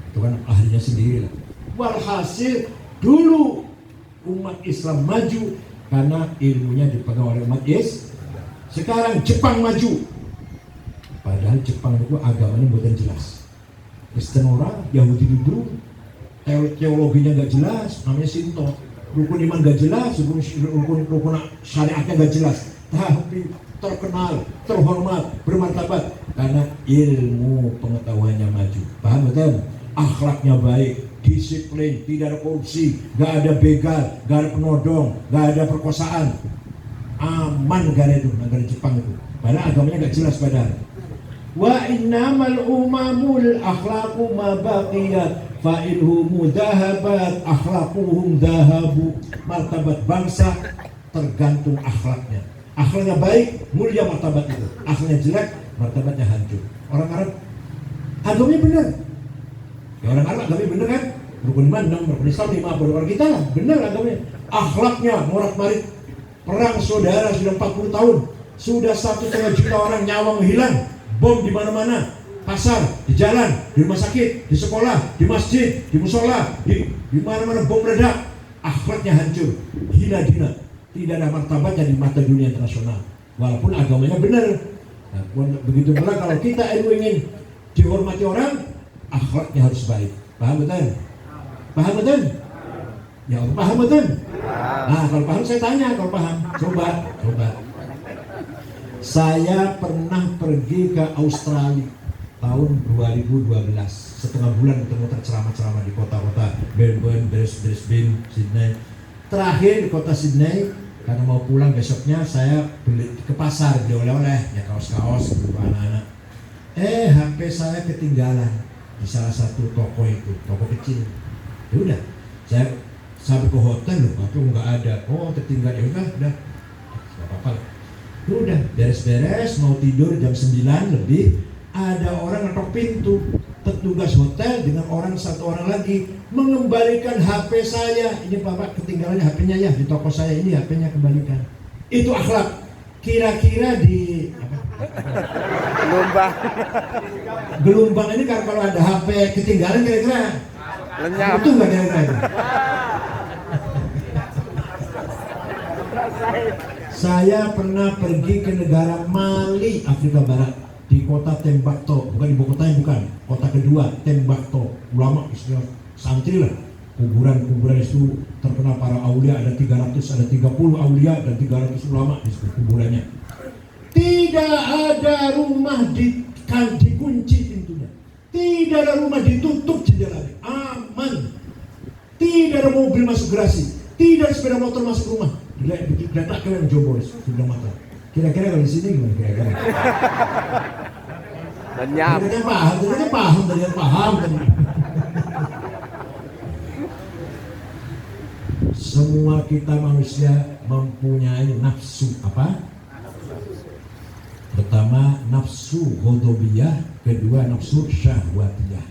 Itu kan ahlinya sendiri lah. Walhasil dulu umat Islam maju karena ilmunya dipegang oleh umat Islam. Sekarang Jepang maju. Padahal Jepang itu agamanya bukan jelas. Kristen orang, Yahudi dulu, teologinya nggak jelas, namanya Shinto. Rukun iman nggak jelas, rukun syariatnya nggak jelas. Tapi terkenal, terhormat, bermartabat karena ilmu pengetahuannya maju. Paham betul? Akhlaknya baik, disiplin, tidak ada korupsi, nggak ada begal, nggak ada penodong, nggak ada perkosaan. Aman negara itu, negara Jepang itu. Padahal agamanya nggak jelas padahal. Wa innamal umamul akhlaqu ma baqiyat fa ilhum dahabat akhlaquhum dahabu. Martabat bangsa tergantung akhlaknya. Akhlaknya baik, mulia martabat itu. Akhlaknya jelek, martabatnya hancur. Orang Arab agamanya benar. Ya orang Arab agamanya benar kan? Rukun iman 6, rukun Islam 5, orang kita lah benar agamanya. Akhlaknya morat-marit. Perang saudara sudah 40 tahun. Sudah 1,5 juta orang nyawa menghilang. Bom di mana-mana, pasar, di jalan, di rumah sakit, di sekolah, di masjid, di musola, di mana-mana bom meledak. Akhlaknya hancur, hina-hina, tidak ada martabatnya di mata dunia internasional. Walaupun agamanya benar. Nah, begitu pula kalau kita ingin dihormati orang, akhlaknya harus baik. Paham betul? Paham betul? Ya Allah, paham betul? Nah, kalau paham saya tanya, kalau paham, coba. Saya pernah pergi ke Australia tahun 2012, setengah bulan untuk muter ceramah-ceramah di kota-kota Melbourne, Brisbane, Sydney. Terakhir di kota Sydney, karena mau pulang besoknya saya beli ke pasar, beli oleh-oleh, ya kaos-kaos untuk anak-anak. HP saya ketinggalan di salah satu toko itu, toko kecil. Ya udah, saya sampai ke hotel loh, tapi nggak ada. Oh, tertinggal, ya udah, nggak apa-apa. Udah beres-beres mau tidur jam 9 lebih, ada orang ngetok pintu. Petugas hotel dengan satu orang lagi mengembalikan HP saya. Ini Bapak ketinggalannya HP-nya ya di toko saya, ini HP-nya kembalikan. Itu akhlak. Kira-kira di Gelombang ini kalau ada HP ketinggalan kira-kira lenyap. Itu nggak kira-kira itu? Saya pernah pergi ke negara Mali, Afrika Barat, di kota Tembakto, bukan ibu kotanya, bukan, kota kedua Tembakto. Ulama istilah santri lah, kuburan itu terkenal para aulia, ada 300, ada 30 aulia dan 300 ulama di kuburannya. Tidak ada rumah dikunci pintunya, tidak ada rumah ditutup jendelanya, aman. Tidak ada mobil masuk garasi, tidak ada sepeda motor masuk rumah. Data kalian jobos sudah mata. Kira-kira kalau di sini gimana kira-kira? Lenyap. Tadi kan paham. Semua kita manusia mempunyai nafsu apa? Pertama nafsu ghadabiyah, kedua nafsu syahwatiyah.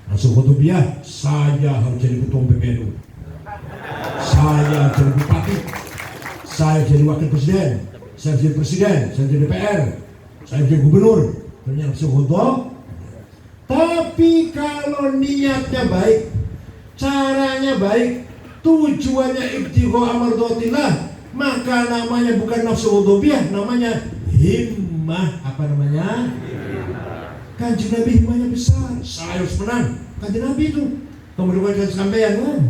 Nafsu ghadabiyah, saya harus jadi ketua PBNU, saya jadi bupati, saya jadi wakil presiden, saya jadi presiden, saya jadi DPR, saya jadi gubernur. Ternyata nafsu ghadab. Tapi kalau niatnya baik, caranya baik, tujuannya ibtigha amardhatillah, maka namanya bukan nafsu ghadabiyah, namanya himmah. Apa namanya? Kanjeng Nabi himmahnya besar. Saya harus menang. Kanjeng Nabi itu kemudian sampean kan.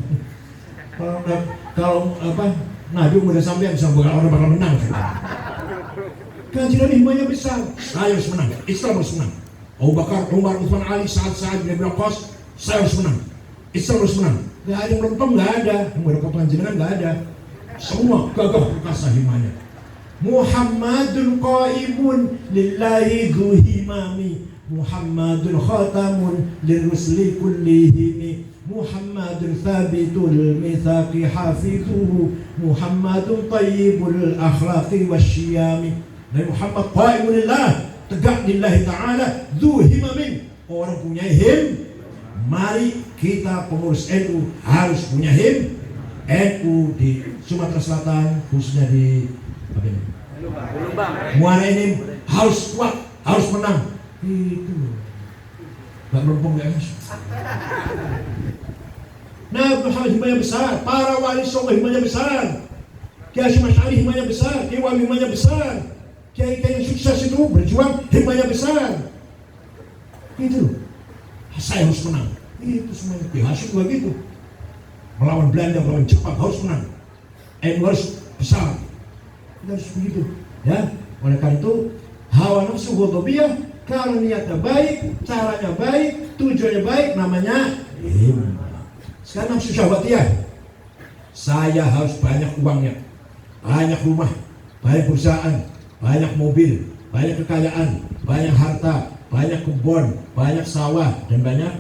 Kalau Nabi udah sampean bisa orang bakal menang. Kanjeng Nabi himmahnya besar. Saya harus menang. Islam harus menang. Abu Bakar, Umar, Utsman, Ali, Sa'ad bin Abi Waqqas, saya harus menang. Islam harus menang. Gak ada yang melempem, gak ada. Yang berpotongan jenengan gak ada. Semua gagah perkasa himmahnya. Muhammadun qaimun lillahi dhu himami, Muhammadun khatamun lirrusli kullihim, Muhammadun thabitul mithaqi hafidhuhu, Muhammadun tayyibul akhlaqi wasyiyami. Nabi Muhammad qaimun lillah, tegak lillahi ta'ala, dhu himamin, orang punya him. Mari kita pengurus NU harus punya him. NU di Sumatera Selatan, khususnya di Muara Enim, harus kuat, harus menang. Itu gak melempem gak masuk. Nabi Muhammad himmahnya besar, para wali songo himmahnya besar, Kiai Hasyim Asy'ari himmahnya besar, Kiai Wali himmahnya besar, kiai-kiai yang sukses itu berjuang himmahnya besar. Itu saya harus menang. Itu semuanya. Kiai Hasyim juga gitu. Melawan Belanda, melawan Jepang harus menang. NU harus besar. Kita harus begitu. Ya, oleh karena itu hawa nafsu ghadabiyah, kalau niatnya baik, caranya baik, tujuannya baik, namanya himmah. Sekarang nafsu syahwatiyah, saya harus banyak uangnya, banyak rumah, banyak perusahaan, banyak mobil, banyak kekayaan, banyak harta, banyak kebun, banyak sawah, dan banyak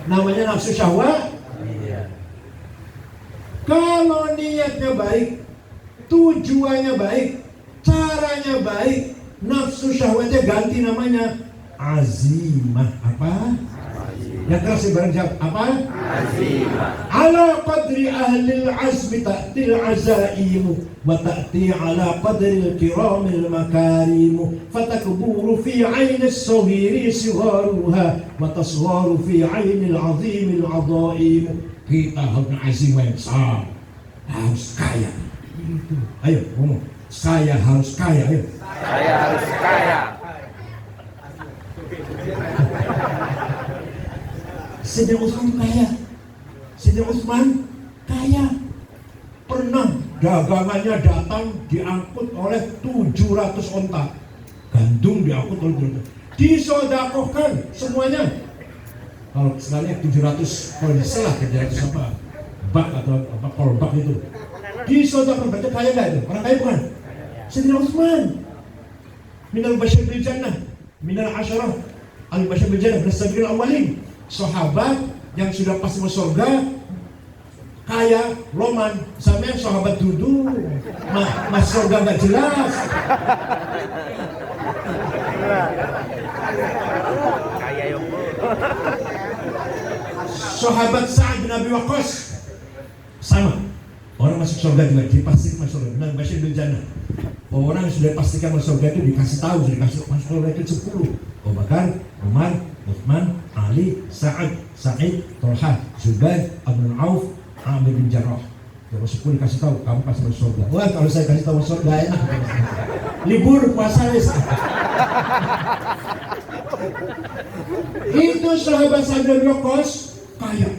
namanya nafsu syahwat. Kalau niatnya baik, tujuannya baik, caranya baik, nafsu syahwatnya ganti namanya azimah. Apa? Yang keras bareng jawab apa? Azimah. Ala qadri ahlil azmi ta'til azaimu, wa ta'ti ala qadri kiramil makarimu, fatakburu fi ayni as-saghiri sigharuha, wa tasgharu fi ayni al-azimi al-azaimu. Kita harus azimah yang besar, harus kaya. Itu. Ayo ngomong, saya harus kaya. Ayo. Saya harus kaya. Sayyidina Utsman kaya. Sayyidina Utsman kaya. Pernah dagangannya datang diangkut oleh 700 onta. Gandum diangkut oleh 700. Disodakohkan semuanya. Kalau sekarang 700 konsel lah, 700 apa? Bak atau apa kolbak itu. Disodakohkan, berarti kaya enggak itu? Orang kaya bukan? Sayyidina Utsman. Minal basyir bil jannah, minal asyarah al-basyir bil jannah, as-sabiqul awwalin. Sahabat yang sudah pasti masuk surga, kaya, loman, sama yang sahabat duduk, masuk surga nggak jelas. Sahabat Sa'ad bin Abi Waqqas sama, orang masuk surga juga dipastikan masuk surga. Nah, basyir bil jannah. Orang yang sudah pastikan masuk surga itu dikasih tahu, sudah dikasih masuk surga itu 10. Abu Bakar, Umar, Utsman, Ali, Sa'ad, Sa'id, Thalhah, Zubair, Abdul Auf, Amir bin Jarrah. Kalau 10 dikasih tahu, kamu pasti masuk surga. Wah, kalau saya kasih tahu masuk surga enak. Libur puasa wis. Itu sahabat Sa'ad bin Waqqas kaya.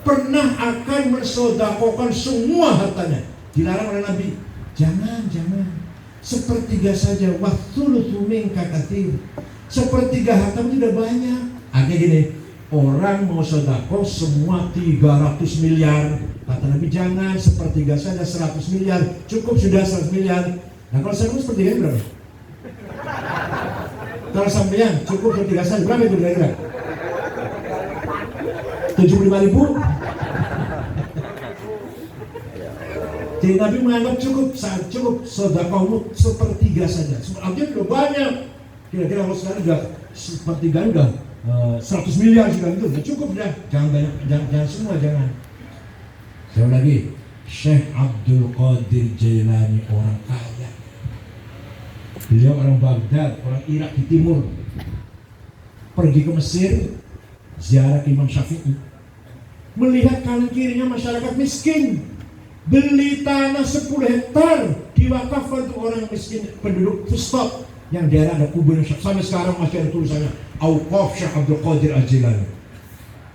Pernah akan mensedekahkan semua hartanya. Dilarang oleh Nabi. Jangan. Sepertiga saja. Wathulutsu minka katsir. Sepertiga hartamu tidak banyak. Artinya gini, orang mau sedekah semua 300 miliar Kata Nabi, jangan sepertiga saja 100 miliar, cukup sudah 100 miliar. Nah kalau saya sepertiga berapa? Kalau sampean cukup sepertiga saja, berapa itu kira-kira? 75.000? Jadi Nabi menganggap cukup sedekahmu sepertiga saja. Artinya sudah banyak. Kira-kira kalau sekarang udah sepertiga udah 100 miliar sudah itu, udah cukup dah. Jangan banyak, jangan semua, jangan. Sekali lagi, Syekh Abdul Qadir Jailani orang kaya. Beliau orang Baghdad, orang Irak di timur. Pergi ke Mesir, ziarah ke Imam Syafi'i. Melihat kanan kirinya masyarakat miskin. Beli tanah 10 hektar diwakafkan untuk orang miskin penduduk Fustat yang daerah ada kubur. Sampai sekarang masih ada tulisannya Auqaf Syekh Abdul Qadir Al-Jilani.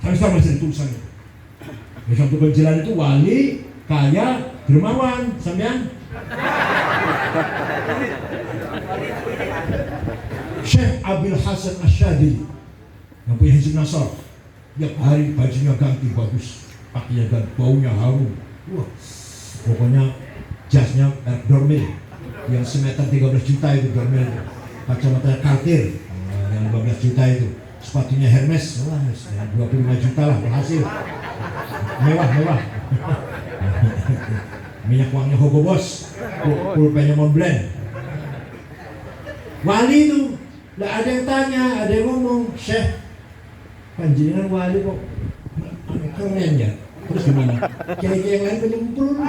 Sampai sekarang masih ada tulisannya. Syekh Abdul Qadir Jilani itu wali, kaya, dermawan. Sampean? Syekh Abil Hasan Asyadili yang punya Hizb Nasr, tiap hari bajunya ganti bagus, pakainya ganti, baunya harum. Wah, pokoknya jasnya Dormil yang semeter 13 juta itu Dormil, kacamata Cartier yang 15 juta itu, sepatunya Hermes, wah, 25 juta lah berhasil, mewah. Minyak wanginya Hugo Boss, pulpennya Montblanc. Wali itu, lah ada yang tanya, ada yang ngomong, Syekh, panjenengan wali kok keren ya? Terus gimana? Kiai-kiai yang lain penyemprot.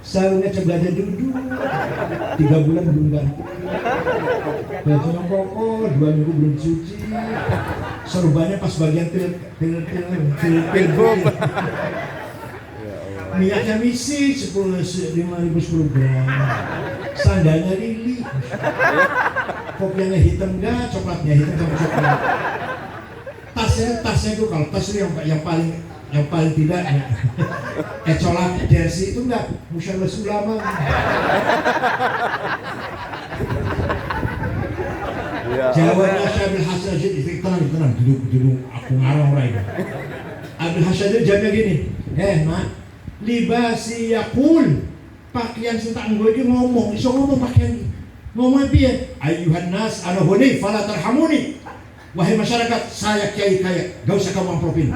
Sarungnya coba aja duduk 3 bulan belum ganti, bajunya kokoh 2 minggu belum cuci, sorbannya pas bagian pil minyaknya misi 5.010 gram, sandalnya lili, kopiannya hitam enggak, coklatnya hitam sama coklat. Tasnya itu kalau tas itu yang paling tidak colat jersey itu enggak Musyawis Ulama. Jawabnya Syekh Abdul Hasan Asyadili, tenang, duduk aku ngarang orang itu. Abdul Hasan itu jawabnya gini, mak, libasi yakul, pakaian sentak gue ini ngomong, iso ngomong pakaian ini. Ngomong apa ya? Ayuhan nas ana huni fala tarhamuni. Wahai masyarakat, saya kiai kaya, gak usah kamu amplopin.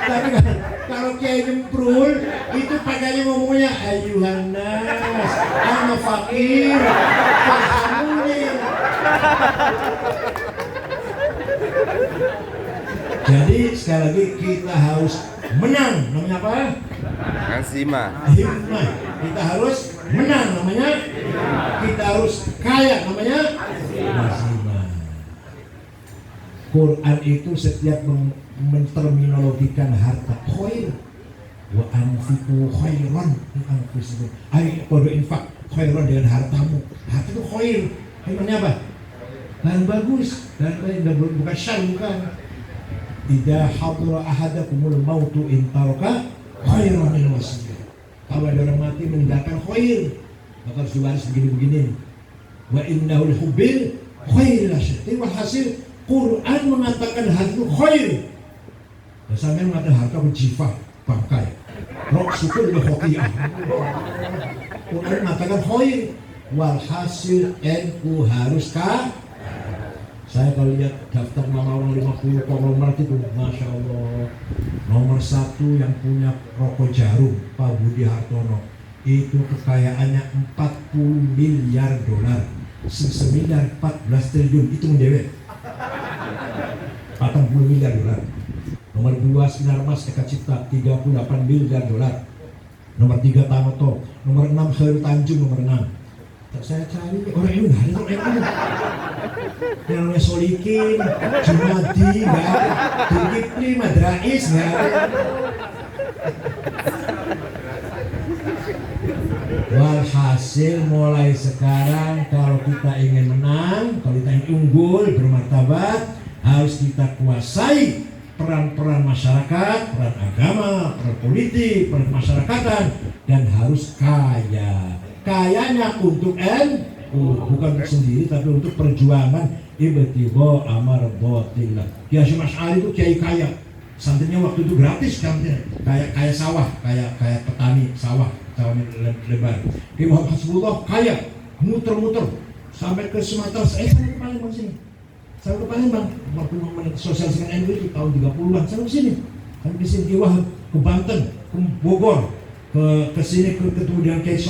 Tapi kalau kiai nyemprul, itu pakainya ngomongnya ayuhan nas ana fakir tarhamuni. Jadi sekali lagi kita harus menang, namanya apa? Azimah. Hikmah. Kita harus menang, namanya. Kita harus kaya, namanya. Azimah. Quran itu setiap menterminologikan harta khair. Wa anfiqu khairan li anfusikum. Ayo pada infak khairan dengan hartamu. Harta itu khair. Khairnya apa? Dan bagus, dan bukan syar, bukan. Idza hadara ahadakumul mautu in taraka khairan lil wasiyah. Kalau ada orang mati meninggalkan khair, maka harus diwaris begini-begini. Wa innahu hubbil khairil asyad. Walhasil Quran mengatakan harta itu khair. Dan sampai mengatakan harta berjifah, bangkai. Rok syukur lebih khotiah. Quran mengatakan khair. Walhasil NU harus saya kalau lihat daftar nama orang 50 konglomerat itu, Masya Allah, nomor 1 yang punya rokok jarum, Pak Budi Hartono, itu kekayaannya 40 miliar dolar, semiliar 14 triliun, itu mendewek 40 miliar dolar. Nomor 2 Sinar Mas Eka Cipta 38 miliar dolar. Nomor 3 Tamato, nomor 6 Khairul Tanjung, nomor 6. Saya cari orang ini nggak ada, orang ini yang namanya Solikin, Jumadi, nggak ada, Dulkifli, Madrais, nggak ada. Walhasil mulai sekarang kalau kita ingin menang, kalau kita ingin unggul, bermartabat, harus kita kuasai peran-peran masyarakat, peran agama, peran politik, peran masyarakatan, dan harus kaya. Kayanya untuk NU, bukan untuk sendiri, tapi untuk perjuangan ibtigha amardhatillah. Kiai Hasyim Asy'ari itu kiai kaya. Santrinya waktu itu gratis santrinya, kayak sawah, kayak petani sawah lebar. Kiai Muhammad Hasbullah kaya, muter-muter sampai ke Sumatera. Saya sampai ke Palembang sini. Saya ke Palembang waktu sosialisasikan NU itu tahun 30-an. Saya ke sini. Sampai ke sini Kiai Wahab, ke Banten, ke Bogor, ke sini ketemu dengan Kiai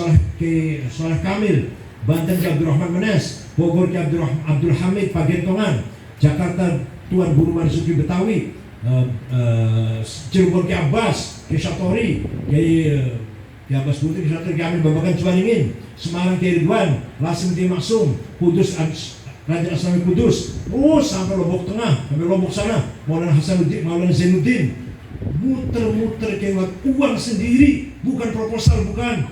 Soleh Kamil, Banten Kiai Abdurrahman Menes, Bogor Kiai Abdul Hamid Pagentongan, Jakarta Tuan Guru Marzuki Betawi, Cirebon Kiai Abbas, Kiai Satori, Kiai Abbas Putri, Kiai Satori, Kiai Amin Babakan Cuaningin, Semarang Kiai Ridwan, Lasim Kiai Maksum, Kudus Raja Aslami Kudus, sampai Lombok Tengah, sampai Lombok sana, Maulana Hasanuddin, Maulana Zainuddin, muter-muter lewat uang sendiri, bukan proposal, bukan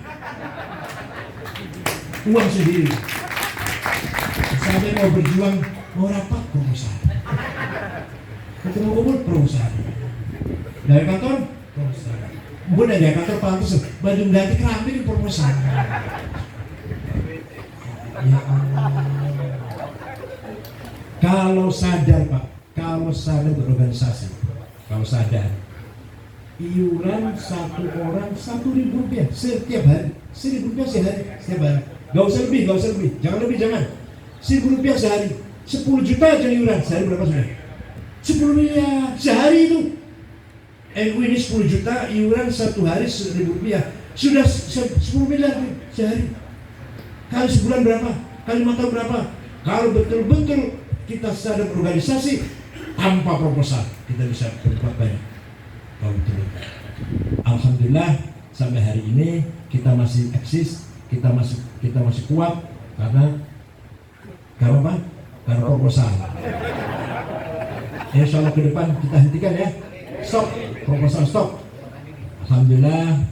uang sendiri. Sampai mau berjuang, mau rapat proposal, ketemu kumpul proposal, dari kantor proposal, bukan dari kantor pantas baju ganti keramik di proposal. Ya Allah. Kalau sadar Pak, kalau sadar berorganisasi, kalau sadar iuran satu orang Rp1.000 setiap hari, Rp1.000 sehari, setiap hari. Gak usah lebih, jangan lebih, jangan. Rp1.000 sehari, 10 juta aja iuran, sehari berapa sudah? 10 miliar sehari itu. NU ini 10 juta, iuran satu hari Rp1.000, sudah 10 miliar sehari. Kali sebulan berapa? Kali 5 tahun berapa? Kalau betul-betul kita sadar organisasi tanpa proposal, kita bisa berbuat banyak. Kalau betul. Alhamdulillah sampai hari ini kita masih eksis, kita masih kuat karena apa? Karena proposal. Insya Allah ke depan kita hentikan ya. Stop, proposal stop. Alhamdulillah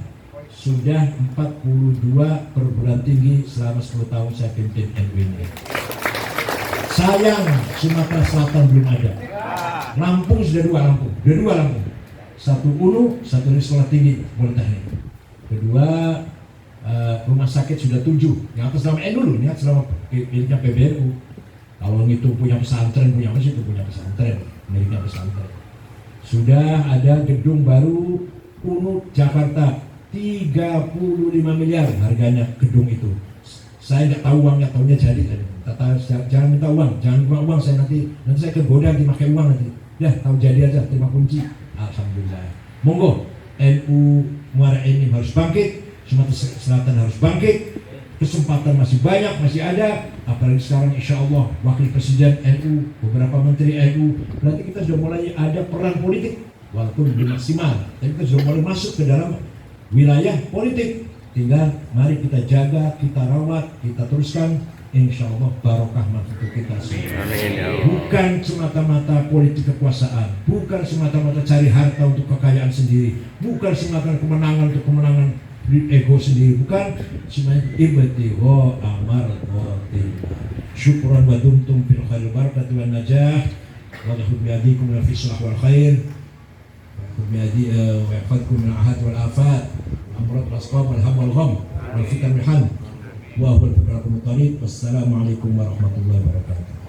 sudah 42 perguruan tinggi selama 10 tahun saya pimpin NU ini. Sayang Sumatera Selatan belum ada. Lampung sudah dua Lampung. Satu UNU, satu sekolah tinggi politeknik. Kedua rumah sakit sudah 7. Yang atas nama NU dulu, ini atas nama miliknya PBNU. Kalau ngitung punya pesantren, punya apa sih itu punya pesantren, miliknya pesantren. Sudah ada gedung baru UNU Jakarta 35 miliar harganya gedung itu. Saya nggak tahu uangnya, tahunya jadi. Jangan minta uang, jangan minta uang, saya nanti saya kegoda dipakai uang nanti. Ya tahu jadi aja, terima kunci. Alhamdulillah. Monggo NU Muara Enim harus bangkit, Sumatera Selatan harus bangkit. Kesempatan masih banyak, masih ada. Apalagi sekarang insya Allah Wakil Presiden NU, beberapa Menteri NU. Berarti kita sudah mulai ada peran politik, walaupun belum maksimal. Tapi kita sudah mulai masuk ke dalam wilayah politik. Tinggal mari kita jaga, kita rawat, kita teruskan. Insya Allah barokah untuk kita semua. Bukan semata-mata politik kekuasaan, bukan semata-mata cari harta untuk kekayaan sendiri, bukan semata kemenangan untuk kemenangan ego sendiri, bukan. Semuanya ibtigha amardhatillah. Syukran wa dumtum fil khair barakati wan najah. Wa lahum biadikum fil islah wal khair. Wa biadi wa yafadkum min ahad wal afat. Amrad asqab wal ham wal gham wal fitan wal han. Wa huwal fikratul mutarib. Wassalamualaikum warahmatullahi wabarakatuh.